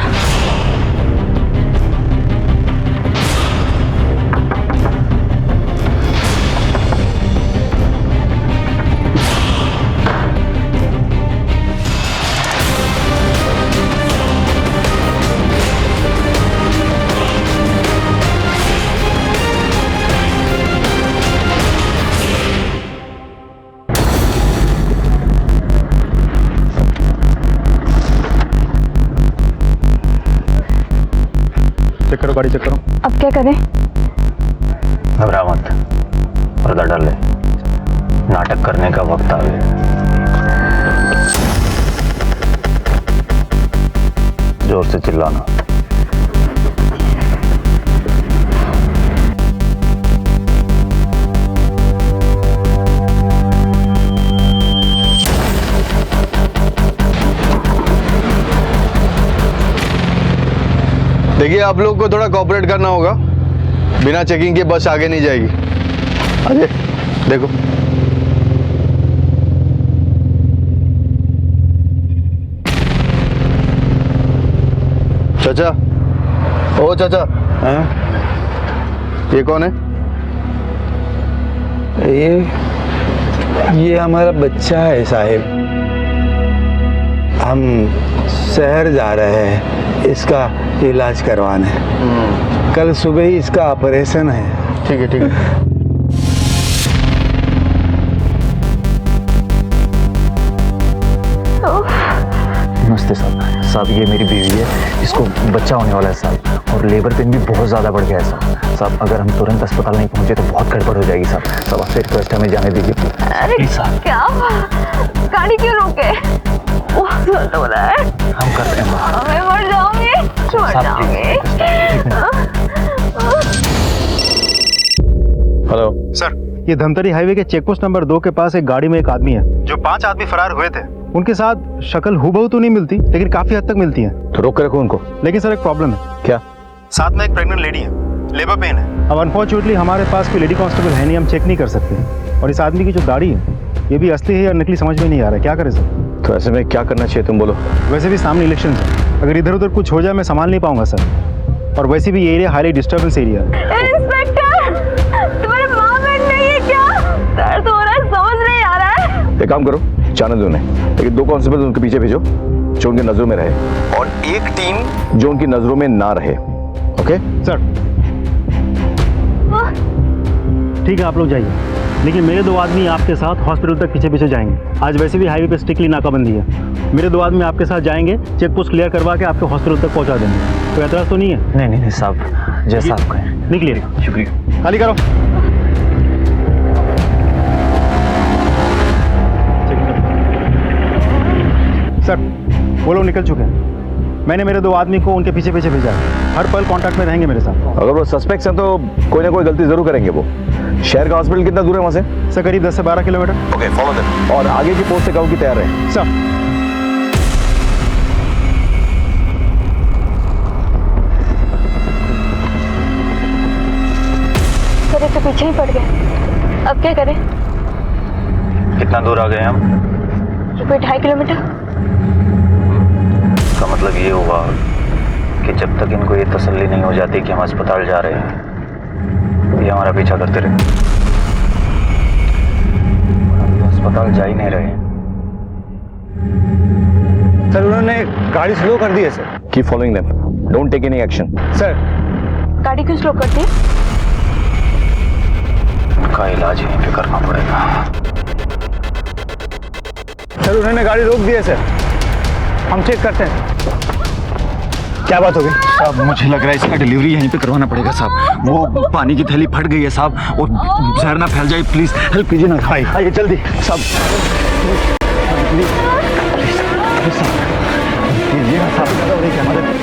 चेक करो, गाड़ी चेक करो। अब क्या करें? घबरा मत, पर्दा डाल ले, नाटक करने का वक्त आ गया। जोर से चिल्लाना। देखिए आप लोग को थोड़ा कोऑपरेट करना होगा, बिना चेकिंग के बस आगे नहीं जाएगी। अजय देखो, चाचा, ओ चाचा, ये कौन है? ये हमारा बच्चा है साहिब। हम शहर जा रहे हैं इसका इलाज करवाने। कल सुबह ही इसका ऑपरेशन है। ठीक है ठीक है। नमस्ते साहब। साहब ये मेरी बीवी है, इसको बच्चा होने वाला है साहब, और लेबर पेन भी बहुत ज़्यादा बढ़ गया है साहब। साहब अगर हम तुरंत अस्पताल नहीं पहुंचे तो बहुत गड़बड़ हो जाएगी साहब। साहब आपसे रिक्वेस्ट है, हमें जाने दीजिए। अरे क्या गाड़ी क्यों रोके? दर्द हो रहा है। हम करते हैं। मैं मर जाऊंगी, मर जाऊंगी। हेलो सर, ये धमतरी हाईवे के चेकपोस्ट नंबर 2 के पास एक गाड़ी में एक आदमी है। जो 5 आदमी फरार हुए थे उनके साथ शक्ल हूबहू तो नहीं मिलती लेकिन काफी हद तक मिलती है। तो रोक के रखो उनको। लेकिन सर एक प्रॉब्लम है। क्या? साथ में एक प्रेग्नेंट लेडी है, लेबर पेन है। अब अनफॉर्चुनेटली हमारे पास कोई लेडी कांस्टेबल है नहीं, हम चेक नहीं कर सकते। और इस आदमी की जो गाड़ी है ये भी असली है या नकली समझ में नहीं आ रहा है। क्या करें सर? तो ऐसे में क्या करना चाहिए तुम बोलो। वैसे भी सामने इलेक्शन है, अगर इधर उधर कुछ हो जाए मैं संभाल नहीं पाऊंगा सर। और वैसे भी ये एरिया हाईली डिस्टर्बेंस एरिया है। इंस्पेक्टर, तुम्हारे माँ बहन नहीं है क्या? दर्द हो रहा है, समझ नहीं आ रहा है। एक काम करो, जाने दो उन्हें, लेकिन 2 कांस्टेबल उनके पीछे भेजो जो उनकी नजरों में रहे, और एक टीम जो उनकी नजरों में ना रहे। Okay sir. ठीक है, आप लोग जाइए, लेकिन मेरे 2 आदमी आपके साथ हॉस्पिटल तक पीछे पीछे जाएंगे। आज वैसे भी हाईवे पे स्ट्रिक्टली नाकाबंदी है। मेरे 2 आदमी आपके साथ जाएंगे, चेक पोस्ट क्लियर करवा के आपको हॉस्पिटल तक पहुंचा देंगे। कोई एतराज तो नहीं है? नहीं नहीं साहब, जैसा आप कहें। निकलिए। शुक्रिया। खाली करो। सर वो लोग निकल चुके हैं। मैंने मेरे 2 आदमी को उनके पीछे पीछे भेजा है, हर पल कांटेक्ट में रहेंगे मेरे साथ। अगर वो सस्पेक्ट्स हैं तो कोई ना कोई गलती जरूर करेंगे वो। शहर का हॉस्पिटल कितना दूर है वहां से? सर करीब 10 से 12 किलोमीटर। Okay, follow them. और आगे की पोस्ट से कहो कि तैयार रहे। सर। सर ये तो पीछे ही पड़ गए, अब क्या करें? कितना दूर आ गए हम? कोई 2.5 किलोमीटर। इसका मतलब ये हुआ कि जब तक इनको ये तसल्ली नहीं हो जाती कि हम अस्पताल जा रहे हैं, ये हमारा पीछा करते रहे। हम तो अस्पताल जा ही नहीं रहे। सर उन्होंने गाड़ी स्लो कर दी है sir. Keep following them, don't take any action. Sir गाड़ी क्यों स्लो करती है? उनका इलाज यहीं पे करना पड़ेगा। सर उन्होंने गाड़ी रोक दी है सर, हम चेक करते हैं। क्या बात हो गई? साहब मुझे लग रहा है इसका डिलीवरी यहीं पे करवाना पड़ेगा साहब। वो पानी की थैली फट गई है साहब, और जहर ना फैल जाए, प्लीज हेल्प कीजिए ना। आइए जल्दी साहब।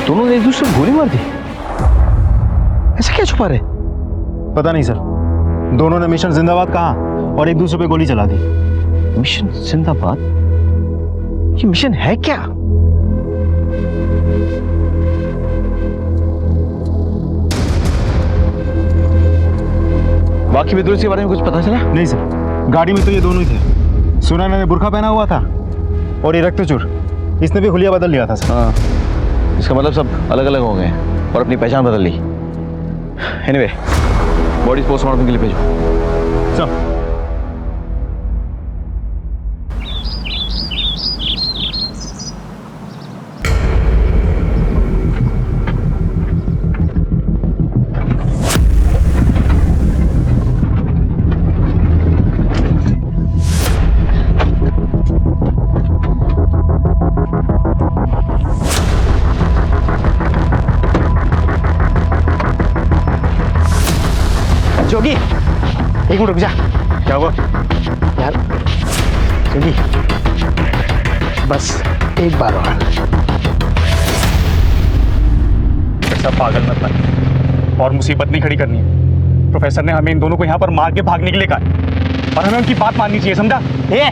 दोनों ने एक दूसरे को गोली मार दी, ऐसा क्या छुपा रहे? पता नहीं सर, दोनों ने मिशन जिंदाबाद कहा और एक दूसरे पे गोली चला दी। मिशन जिंदाबाद? ये मिशन है क्या? बाकी विद्रोही के बारे में कुछ पता चला? नहीं सर, गाड़ी में तो ये दोनों ही थे। सुनैना ने बुर्खा पहना हुआ था और ये रक्तचूर, इसने भी हुलिया बदल लिया था सर। हाँ, इसका मतलब सब अलग अलग हो गए और अपनी पहचान बदल ली। एनीवे, बॉडी पोस्टमार्टम के लिए भेजो। सर जोगी एक मिनट रुक जा। क्या हुआ यार? जोगी बस एक बार और। ऐसा पागल मत बन, और मुसीबत नहीं खड़ी करनी है। प्रोफेसर ने हमें इन दोनों को यहाँ पर मार के भागने के लिए कहा, और हमें उनकी बात माननी चाहिए, समझा? ए,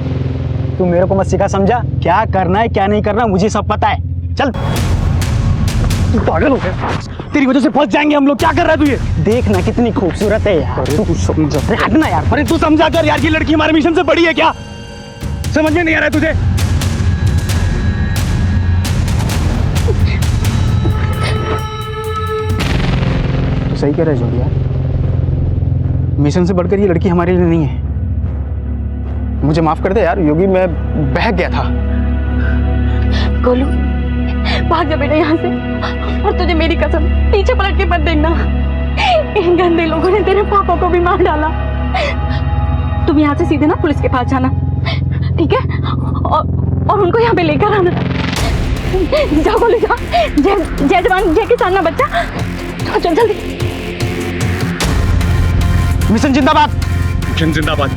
तू मेरे को मत सिखा, समझा? क्या करना है क्या नहीं करना मुझे सब पता है। चल। तू पागल हो गया, तेरी वजह से फंस जाएंगे हम लोग। क्या कर रहा है तू ये? देखना कितनी खूबसूरत है यार। तू समझा? अरे हटना यार। अरे तू समझा कर यार, ये लड़की हमारे मिशन से बड़ी है क्या? समझ में नहीं आ रहा है तुझे? तो सही कह रहा है जोगी यार, मिशन से बढ़कर ये लड़की हमारे लिए नहीं है। मुझे माफ कर दे यार योगी, मैं बहक गया था। गोलू भाग जा बेटा यहाँ से, और तुझे मेरी कसम पीछे पलट के मत देखना। इन गंदे लोगों ने तेरे पापा को भी मार डाला। तुम यहाँ से सीधे ना पुलिस के पास जाना, ठीक है? और उनको यहाँ पे लेकर आना। जाओ गोलू जाओ। जय जवान जय किसान ना बच्चा। चल जल्दी। मिशन जिंदाबाद। मिशन जिंदाबाद।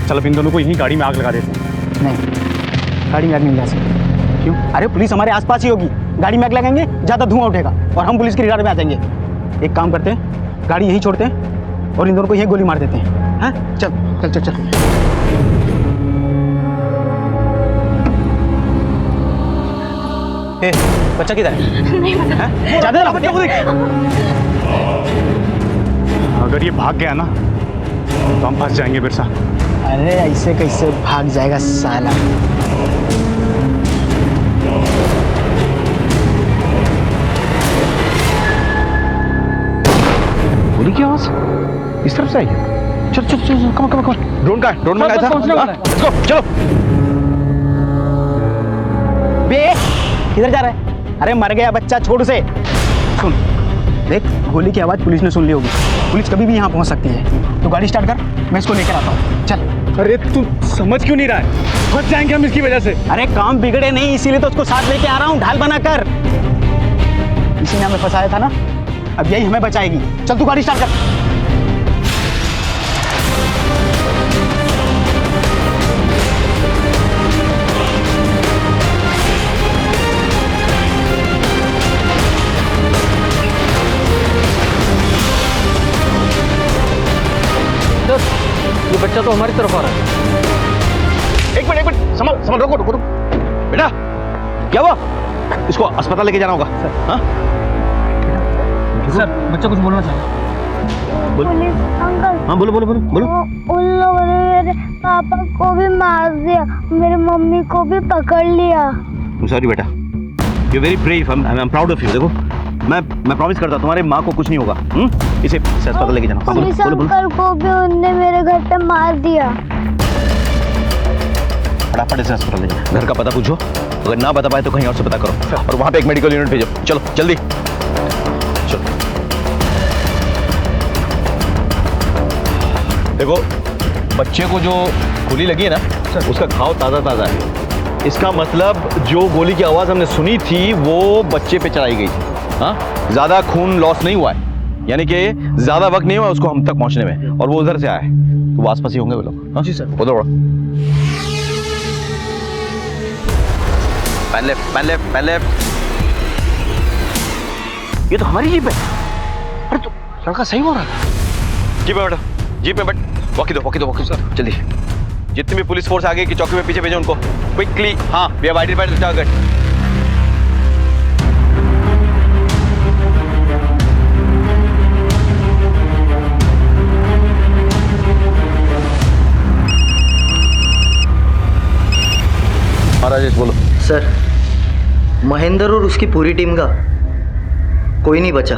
चल अब इन दोनों को यहीं गाड़ी में आग लगा देते हैं। नहीं, गाड़ी में आग नहीं लगा सकते। क्यों? अरे पुलिस हमारे आसपास ही होगी, गाड़ी में आग लगाएंगे ज्यादा धुआं उठेगा और हम पुलिस की रिडार में आ जाएंगे। एक काम करते हैं, गाड़ी यहीं छोड़ते हैं और इन दोनों को यहीं गोली मार देते हैं। हाँ चल चल चल चल। बच्चा किधर है? ज्यादा बच्चा को देख। अगर ये भाग गया ना तो हम फंस जाएंगे बिरसा। अरे ऐसे कैसे भाग जाएगा साला? गोली की आवाज इस तरफ से आई है। चल चल चल कम कम कम। ड्रोन का है? ड्रोन मंगाया था? लेट्स गो चलो। बे किधर जा रहा है? अरे मर गया बच्चा, छोड़ उसे। सुन देख, गोली की आवाज पुलिस ने सुन ली होगी, पुलिस कभी भी यहाँ पहुँच सकती है। तो गाड़ी स्टार्ट कर, मैं इसको लेकर आता हूँ। चल। अरे तू समझ क्यों नहीं रहा है? फंस जाएंगे हम इसकी वजह से। अरे काम बिगड़े नहीं, इसीलिए तो उसको साथ लेके आ रहा हूँ, ढाल बनाकर। इसी ने हमें फंसाया था ना, अब यही हमें बचाएगी। चल तू गाड़ी स्टार्ट कर। ये बच्चा तो हमारी तरफ आ रहा है। एक मिनट संभल संभल, रुको रुको रुको। बेटा क्या हुआ? इसको अस्पताल लेके जाना होगा। हाँ सर, बच्चा कुछ बोलना चाहे। Police uncle. हाँ बोलो बोलो बोलो बोलो। उन लोगों ने मेरे पापा को भी मार दिया, मेरी मम्मी को भी पकड़ लिया। सॉरी बेटा, you very brave, I am proud of you. देखो मैं प्रॉमिस करता तुम्हारे माँ को कुछ नहीं होगा। इसे अस्पताल लेके जाना। हाँ, पुलिस बोलो बोलो अंकल को भी उनने मेरे घर पे मार दिया। फटाफट इसे अस्पताल ले जाओ। घर का पता पूछो, अगर ना बता पाए तो कहीं और से पता करो, और वहां पे एक मेडिकल यूनिट भेजो। चलो जल्दी चलो। देखो बच्चे को जो गोली लगी है ना, उसका घाव ताजा ताजा है। इसका मतलब जो गोली की आवाज हमने सुनी थी वो बच्चे पे चलाई गई थी। हाँ, ज्यादा खून लॉस नहीं हुआ है, यानी कि ज्यादा वक्त नहीं हुआ उसको हम तक पहुंचने में, और वो उधर से आए तो वो आसपास ही होंगे वो लोग। हाँ जी सर। उधर पहले ये तो हमारी जीप है। अरे तो लड़का सही हो रहा था। जीप है बेटा, जीप में बैठ। वॉकी दो सर जल्दी। जितनी भी पुलिस फोर्स आगे की चौकी में पीछे भेजो उनको क्विकली। हाँ, we have identified the target. Rajesh बोलो। सर, महेंद्र और उसकी पूरी टीम का कोई नहीं बचा।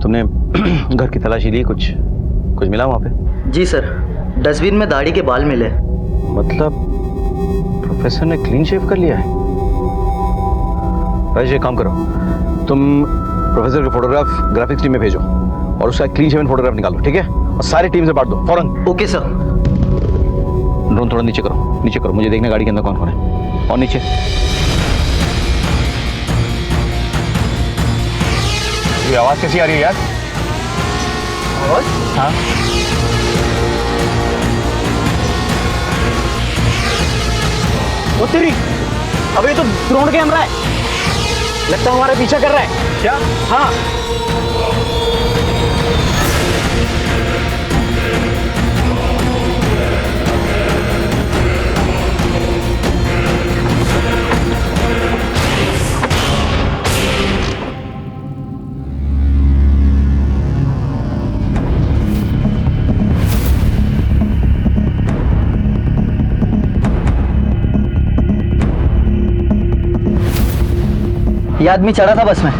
तुमने घर की तलाशी ली? कुछ मिला वहां पे? जी सर, डस्टबिन में दाढ़ी के बाल मिले। मतलब प्रोफेसर ने क्लीन शेव कर लिया है? राजेश एक काम करो, तुम प्रोफेसर का फोटोग्राफ ग्राफिक्स टीम में भेजो और उसका क्लीन शेवन फोटोग्राफ निकालो, ठीक है? और सारी टीम से बांट दो फौरन। Okay sir. ड्रोन थोड़ा नीचे करो, मुझे देखना गाड़ी के अंदर कौन कौन है। और नीचे ये आवाज कैसी आ रही है यार? आवाज? हाँ वो तेरी, अब ये तो ड्रोन कैमरा है, लगता है हमारा पीछा कर रहा है। क्या? हाँ। ये आदमी चढ़ा था बस में?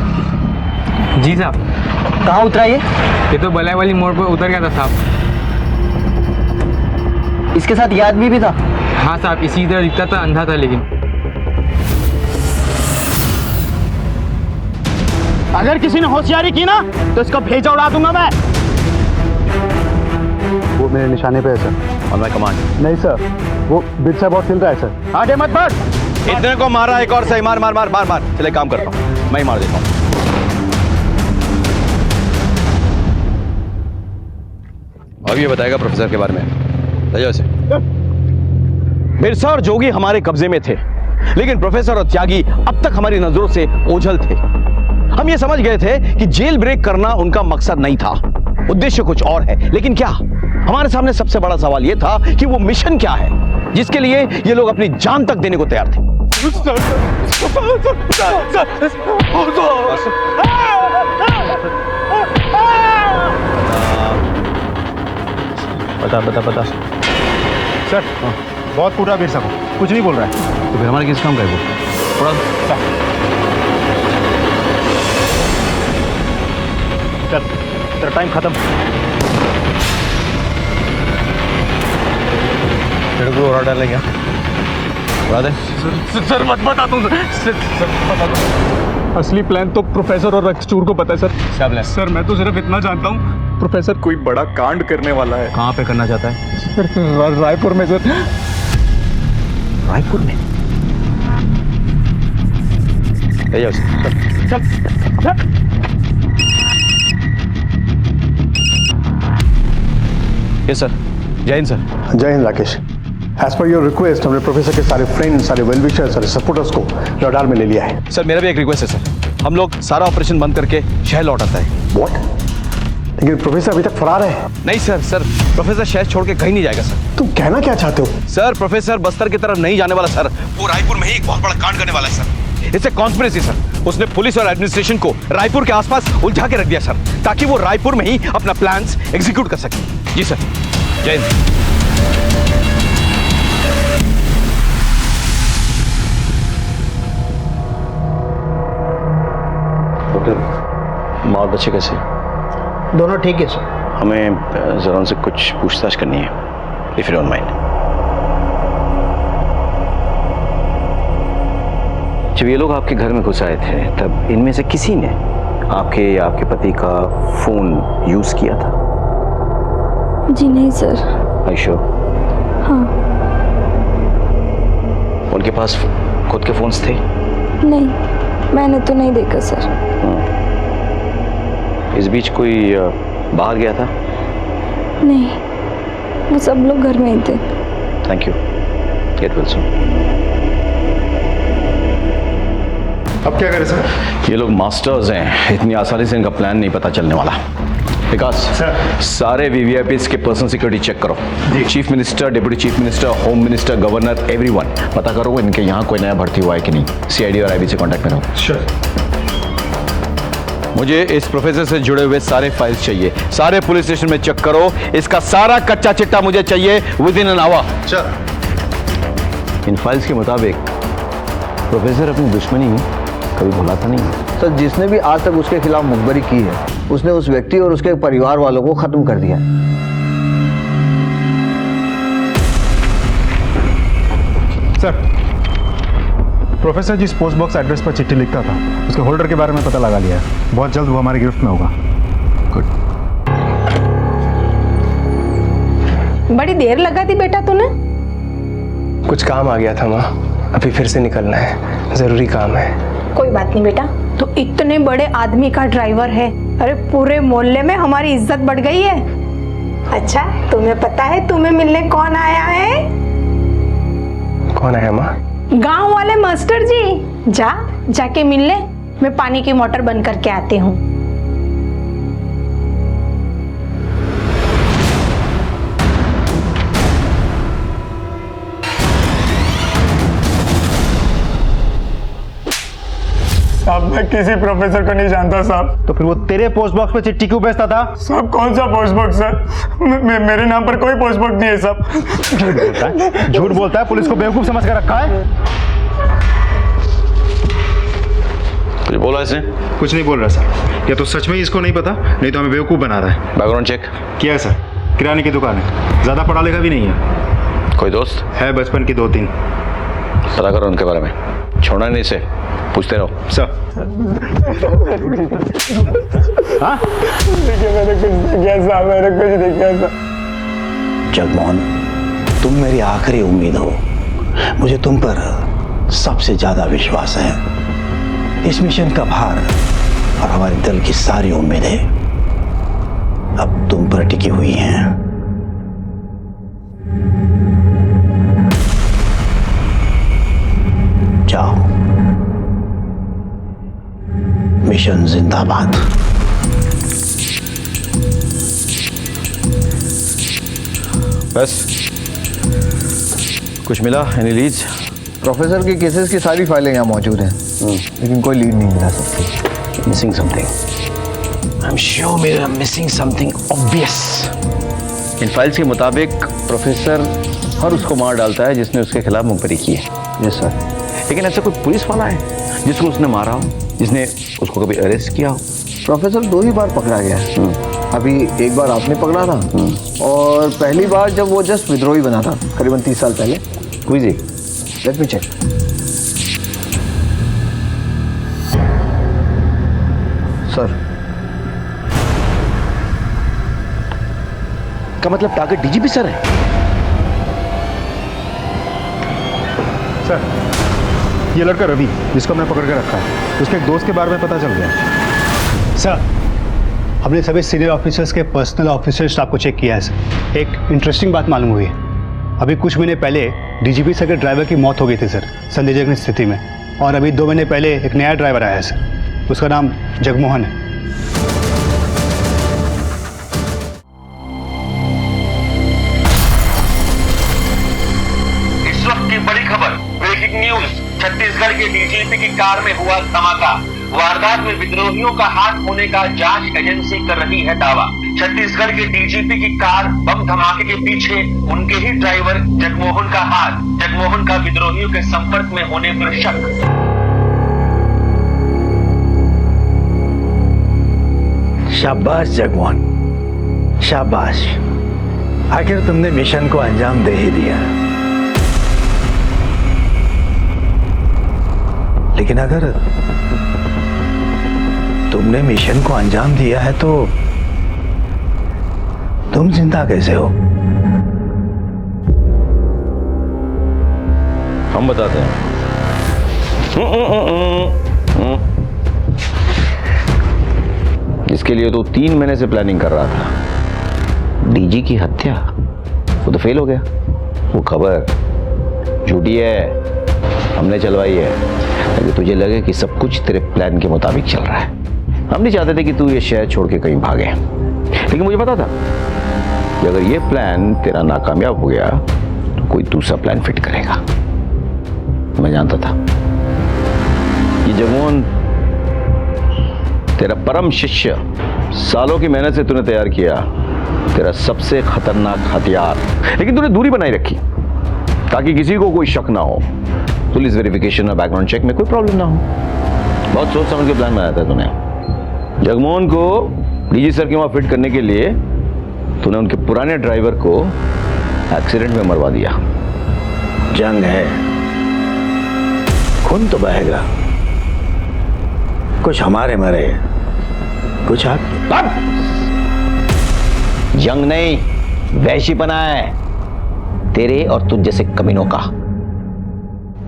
जी साहब। कहाँ उतरा ये तो बलाई वाली मोड़ पर उतर गया था साहब। इसके साथ ये आदमी भी था? हाँ साहब, इसी तरह दिखता था, अंधा था लेकिन। अगर किसी ने होशियारी की ना तो इसका भेजा उड़ा दूंगा मैं। वो मेरे निशाने पे है सर। और मैं कमांड। नहीं सर, वो बिरसा बहुत चल रहा है सर। आगे मत बढ़। इतने को मारा, एक और सही। मार मार मार मार मार। चले काम करता हूँ, मैं ही मार देता हूँ। अब ये बताएगा प्रोफेसर के बारे में। से बिरसा और जोगी हमारे कब्जे में थे, लेकिन प्रोफेसर और त्यागी अब तक हमारी नजरों से ओझल थे। हम ये समझ गए थे कि जेल ब्रेक करना उनका मकसद नहीं था, उद्देश्य कुछ और है। लेकिन क्या? हमारे सामने सबसे बड़ा सवाल यह था कि वो मिशन क्या है जिसके लिए ये लोग अपनी जान तक देने को तैयार थे। बता सर। बहुत कूटा बिरसा को, कुछ नहीं बोल रहा है। तो फिर हमारा किस काम का है वो? थोड़ा चल तेरा टाइम खत्म। तेरे को उड़ा डालेंगे, उड़ा दे। सर मत बता दूं सर बता दूं। असली प्लान तो प्रोफेसर और रक्सचूर को पता है सर। क्या प्लान? सर मैं तो सिर्फ इतना जानता हूँ, प्रोफेसर कोई बड़ा कांड करने वाला है। कहाँ पे करना चाहता है? सर रायपुर में सर। रायपुर में? ले जाओ सर। चल ये सर, जय हिंद सर। जय हिंद Rakesh. As per your request हमने प्रोफेसर के सारे फ्रेंड्स, सारे वेल विशर्स, सारे सपोर्टर्स को रडार में ले लिया है। सर मेरा भी एक रिक्वेस्ट है सर, हम लोग सारा ऑपरेशन बंद करके शहर लौट आता है। व्हाट? लेकिन प्रोफेसर अभी तक फरार है। नहीं सर प्रोफेसर शहर छोड़ के कहीं नहीं जाएगा सर। तुम कहना क्या चाहते हो? सर प्रोफेसर बस्तर की तरफ नहीं जाने वाला सर, वो रायपुर में ही एक बहुत बड़ा कांड करने वाला है sir. It's a conspiracy sir. उसने पुलिस और एडमिनिस्ट्रेशन को रायपुर के आसपास उलझा के रख दिया सर, ताकि वो रायपुर में ही अपना प्लान्स एग्जीक्यूट कर सके। जी सर, जय हिंद। माँ और बच्चे कैसे? दोनों ठीक है सर। हमें जरा उनसे कुछ पूछताछ करनी है, इफ यू डोंट माइंड। जब ये लोग आपके घर में घुस आए थे तब इनमें से किसी ने आपके या आपके पति का फोन यूज किया था? जी नहीं सर। आयशो? हाँ। उनके पास खुद के फोन्स थे? नहीं, मैंने तो नहीं देखा सर। इस बीच कोई बाहर गया था? नहीं, वो सब लोग घर में ही थे। Thank you, get well soon. अब क्या करें सर? ये लोग मास्टर्स हैं, इतनी आसानी से इनका प्लान नहीं पता चलने वाला। विकास सर, सारे वीवीआईपीज के पर्सनल सिक्योरिटी चेक करो। Chief minister, deputy chief minister, home minister, governor, everyone पता करो इनके यहाँ कोई नया भर्ती हुआ है कि नहीं। सीआईडी और आईबी से कांटेक्ट में रहो। श्योर। मुझे इस प्रोफेसर से जुड़े हुए सारे फाइल्स चाहिए, सारे पुलिस स्टेशन में चेक करो। इसका सारा कच्चा चिट्टा मुझे चाहिए with in an hour. Sir, in files के मुताबिक प्रोफेसर अपनी दुश्मनी कभी भुलाता नहीं है। सर जिसने भी आज तक उसके खिलाफ मुखबरी की है, उसने उस व्यक्ति और उसके परिवार वालों को खत्म कर दिया। सर, प्रोफेसर जिस पोस्ट बॉक्स एड्रेस पर चिट्ठी लिखता था उसके होल्डर के बारे में पता लगा लिया है। बहुत जल्द वो हमारी गिरफ्त में होगा। गुड। बड़ी देर लगा दी बेटा तूने। कुछ काम आ गया था माँ, अभी फिर से निकलना है, जरूरी काम है। कोई बात नहीं बेटा, तो इतने बड़े आदमी का ड्राइवर है, अरे पूरे मोहल्ले में हमारी इज्जत बढ़ गई है। अच्छा, तुम्हें पता है तुम्हें मिलने कौन आया है? कौन आया माँ? गांव वाले मास्टर जी। जाके मिल ले, मैं पानी की मोटर बंद करके आती हूँ। साहब मैं किसी प्रोफेसर को नहीं जानता साहब। तो फिर वो तेरे पोस्ट बॉक्स पे चिट्ठी क्यों भेजता था? साहब कौन सा पोस्ट बॉक्स सर? मेरे नाम पर कोई पोस्ट बॉक्स नहीं है साहब। झूठ बोलता है, पुलिस को बेवकूफ समझ कर रखा है। कुछ बोला इसने? कुछ नहीं बोल रहा सर। या तो सच में ही इसको नहीं पता, नहीं तो हमें बेवकूफ बना रहा है। बैकग्राउंड चेक किया है सर, किराने की दुकान है, ज्यादा पढ़ा लिखा भी नहीं है। कोई दोस्त है बचपन की 2-3। पता करो उनके बारे में, छोड़ना नहीं इसे, पूछते रहो। सर हाँ? मैंने कुछ नहीं किया साहब, मैंने कुछ नहीं किया साहब। जगमोहन, तुम मेरी आखिरी उम्मीद हो। मुझे तुम पर सबसे ज्यादा विश्वास है। इस मिशन का भार और हमारे दल की सारी उम्मीदें अब तुम पर टिकी हुई हैं। जाओ, मिशन जिंदाबाद। बस कुछ मिला? Any leads? प्रोफेसर के केसेस की सारी फाइलें यहाँ मौजूद हैं, लेकिन कोई लीड नहीं मिला सकती। Missing something. I am sure we are missing something obvious. इन फाइल्स के मुताबिक प्रोफेसर हर उसको मार डालता है जिसने उसके खिलाफ मुखबरी की है। Yes sir. लेकिन ऐसा कोई पुलिस वाला है जिसको उसने मारा हो, जिसने उसको कभी अरेस्ट किया हो? प्रोफेसर 2 ही बार पकड़ा गया है। अभी एक बार आपने पकड़ा था और पहली बार जब वो जस्ट विद्रोही बना था करीबन 30 साल पहले। क्विजी, लेट मी चेक। सर का मतलब टारगेट डीजीपी सर है? सर, ये लड़का रवि जिसको हमने पकड़ के रखा है, उसके एक दोस्त के बारे में पता चल गया। सर, हमने सभी सीनियर ऑफिसर्स के पर्सनल ऑफिसर स्टाफ को चेक किया है सर। एक इंटरेस्टिंग बात मालूम हुई है। अभी कुछ महीने पहले डीजीपी सर के ड्राइवर की मौत हो गई थी सर, संदेहजनक स्थिति में। और अभी 2 महीने पहले एक नया ड्राइवर आया है सर, उसका नाम जगमोहन है। इस वक्त की बड़ी खबर, ब्रेकिंग न्यूज। छत्तीसगढ़ के डीजीपी की कार में हुआ धमाका। वारदात में विद्रोहियों का हाथ होने का जांच एजेंसी कर रही है दावा। छत्तीसगढ़ के डीजीपी की कार बम धमाके के पीछे उनके ही ड्राइवर जगमोहन का हाथ। जगमोहन का विद्रोहियों के संपर्क में होने पर शक। शाबाश जगमोहन, शाबाश। आखिर तुमने मिशन को अंजाम दे ही दिया। लेकिन अगर तुमने मिशन को अंजाम दिया है तो तुम जिंदा कैसे हो? हम बताते हैं। इसके लिए तो 3 महीने से प्लानिंग कर रहा था। डीजी की हत्या, वो तो फेल हो गया। वो खबर झूठी है, हमने चलवाई है ताकि तुझे लगे कि सब कुछ तेरे प्लान के मुताबिक चल रहा है। हम नहीं चाहते थे कि तू ये शहर छोड़ के कहीं भागे, लेकिन मुझे पता था कि अगर ये प्लान तेरा नाकामयाब हो गया तो कोई दूसरा प्लान फिट करेगा। मैं जानता था कि जगमोहन तेरा परम शिष्य, सालों की मेहनत से तूने तैयार किया तेरा सबसे खतरनाक हथियार, लेकिन तूने दूरी बनाई रखी ताकि किसी को कोई शक ना हो, पुलिस वेरिफिकेशन और बैकग्राउंड चेक में कोई प्रॉब्लम ना हो। बहुत सोच समझ के प्लान बनाया था तूने। जगमोहन को डीजी सर के वहां फिट करने के लिए तूने उनके पुराने ड्राइवर को एक्सीडेंट में मरवा दिया। जंग है, खून तो बहेगा। कुछ हमारे मरे, कुछ आप। जंग नहीं, वैशीपना है तेरे और तुझ जैसे कमीनों का।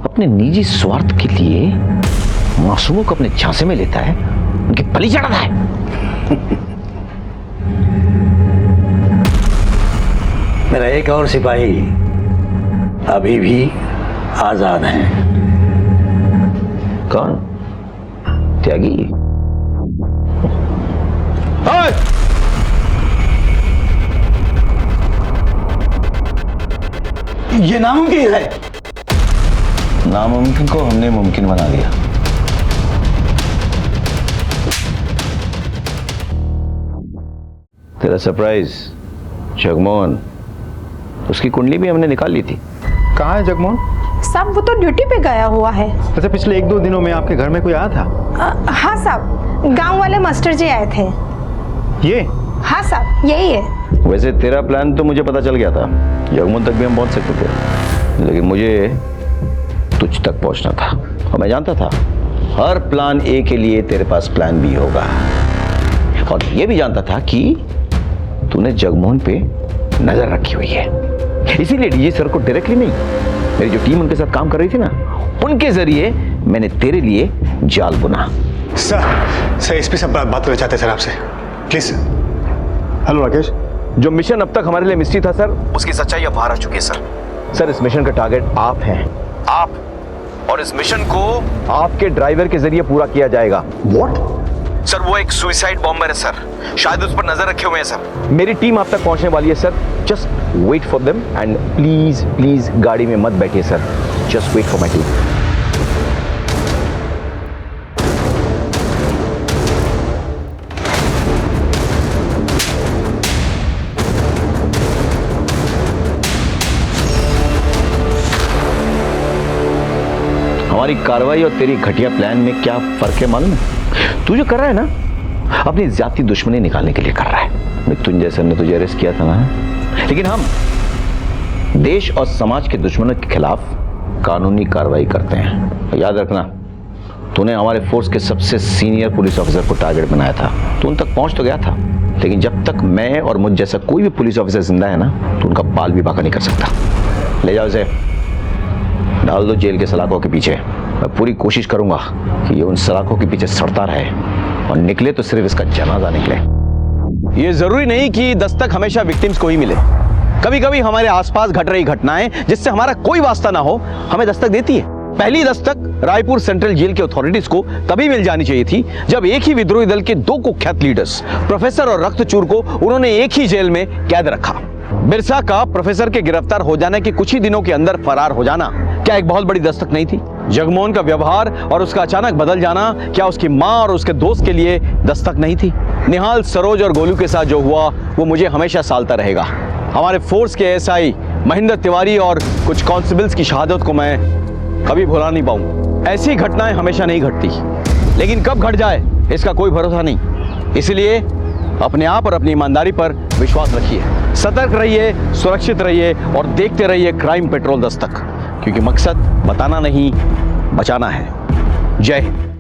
अपने निजी स्वार्थ के लिए मासूमों को अपने झांसे में लेता है, उनकी बलि चढ़ाता है। मेरा एक और सिपाही अभी भी आजाद है। कौन? त्यागी? ये नामुमकिन है। नामुमकिन को हमने मुमकिन बना दिया। तेरा सरप्राइज जगमोहन, उसकी कुंडली भी हमने निकाल ली थी। कहाँ है जगमोहन? साहब वो तो ड्यूटी पे गया हुआ है। अच्छा, पिछले 1-2 दिनों में आपके घर में कोई आया था? हाँ साहब, गांव वाले मास्टर जी आए थे। ये? हाँ साहब, यही है। वैसे तेरा प्लान तो मुझे पता चल गया था, जगमोहन तक भी हम पहुंच सकते थे, लेकिन मुझे तुझ तक पहुंचना था और मैं जानता था हर प्लान ए के लिए तेरे पास प्लान बी होगा, और ये भी जानता था कि तूने जगमोहन पे नजर रखी हुई है। इसीलिए डीजी सर को डायरेक्टली नहीं, मेरी जो टीम उनके साथ काम कर रही थी ना, उनके जरिए मैंने तेरे लिए जाल बुना। सर एसपी साहब बात करना चाहते हैं सर आपसे, प्लीज। हेलो राकेश। जो मिशन अब तक हमारे लिए मिस्ट्री था सर, उसकी सच्चाई अब बाहर आ चुकी है सर। सर, इस मिशन का टारगेट आप हैं, आप, और इस मिशन को आपके ड्राइवर के जरिए पूरा किया जाएगा। व्हाट? सर, वो एक सुसाइड बॉम्बर है सर, शायद उस पर नजर रखे हुए हैं सर। मेरी टीम आप तक पहुंचने वाली है sir, just wait for them and please please गाड़ी में मत बैठिए sir, just wait for my team. हमारी कार्रवाई और तेरी घटिया प्लान में क्या फर्क है मालूम है? तू जो कर रहा है ना, अपनी जाति दुश्मनी निकालने के लिए कर रहा है। मिथुन जैसे ने तुझे अरेस्ट किया था ना, लेकिन हम देश और समाज के दुश्मनों के खिलाफ कानूनी कार्रवाई करते हैं। याद रखना, तूने हमारे फोर्स के सबसे सीनियर पुलिस ऑफिसर को टारगेट बनाया था। तू उन तक पहुंच तो गया था, लेकिन जब तक मैं और मुझ जैसा कोई भी पुलिस ऑफिसर जिंदा है ना, तो उनका बाल भी बाका नहीं कर सकता। ले जाओ इसे, डाल दो जेल के सलाखों के पीछे। मैं पूरी कोशिश करूंगा कि ये उन सलाखों के पीछे सड़ता रहे और निकले तो सिर्फ इसका जनाजा निकले। ये जरूरी नहीं कि दस्तक हमेशा विक्टिम्स को ही मिले। कभी कभी हमारे आसपास घट रही घटनाएं जिससे हमारा कोई वास्ता ना हो, हमें दस्तक देती है। पहली दस्तक रायपुर सेंट्रल जेल के अथॉरिटीज को तभी मिल जानी चाहिए थी जब एक ही विद्रोही दल के दो कुख्यात लीडर्स प्रोफेसर और रक्तचूर को उन्होंने एक ही जेल में कैद रखा। बिरसा का प्रोफेसर के गिरफ्तार हो जाने के कुछ ही दिनों के अंदर फरार हो जाना क्या एक बहुत बड़ी दस्तक नहीं थी? जगमोहन का व्यवहार और उसका अचानक बदल जाना क्या उसकी मां और उसके दोस्त के लिए दस्तक नहीं थी? निहाल, सरोज और गोलू के साथ जो हुआ वो मुझे हमेशा सालता रहेगा। हमारे फोर्स के एसआई महेंद्र तिवारी और कुछ कांस्टेबल्स की शहादत को मैं कभी भुला नहीं पाऊंगा। ऐसी घटनाएं हमेशा नहीं घटती, लेकिन कब घट जाए इसका कोई भरोसा नहीं। इसलिए अपने आप और अपनी ईमानदारी पर विश्वास रखिए, सतर्क रहिए, सुरक्षित रहिए और देखते रहिए क्राइम पेट्रोल दस्तक, क्योंकि मकसद बताना नहीं, बचाना है। जय हिंद।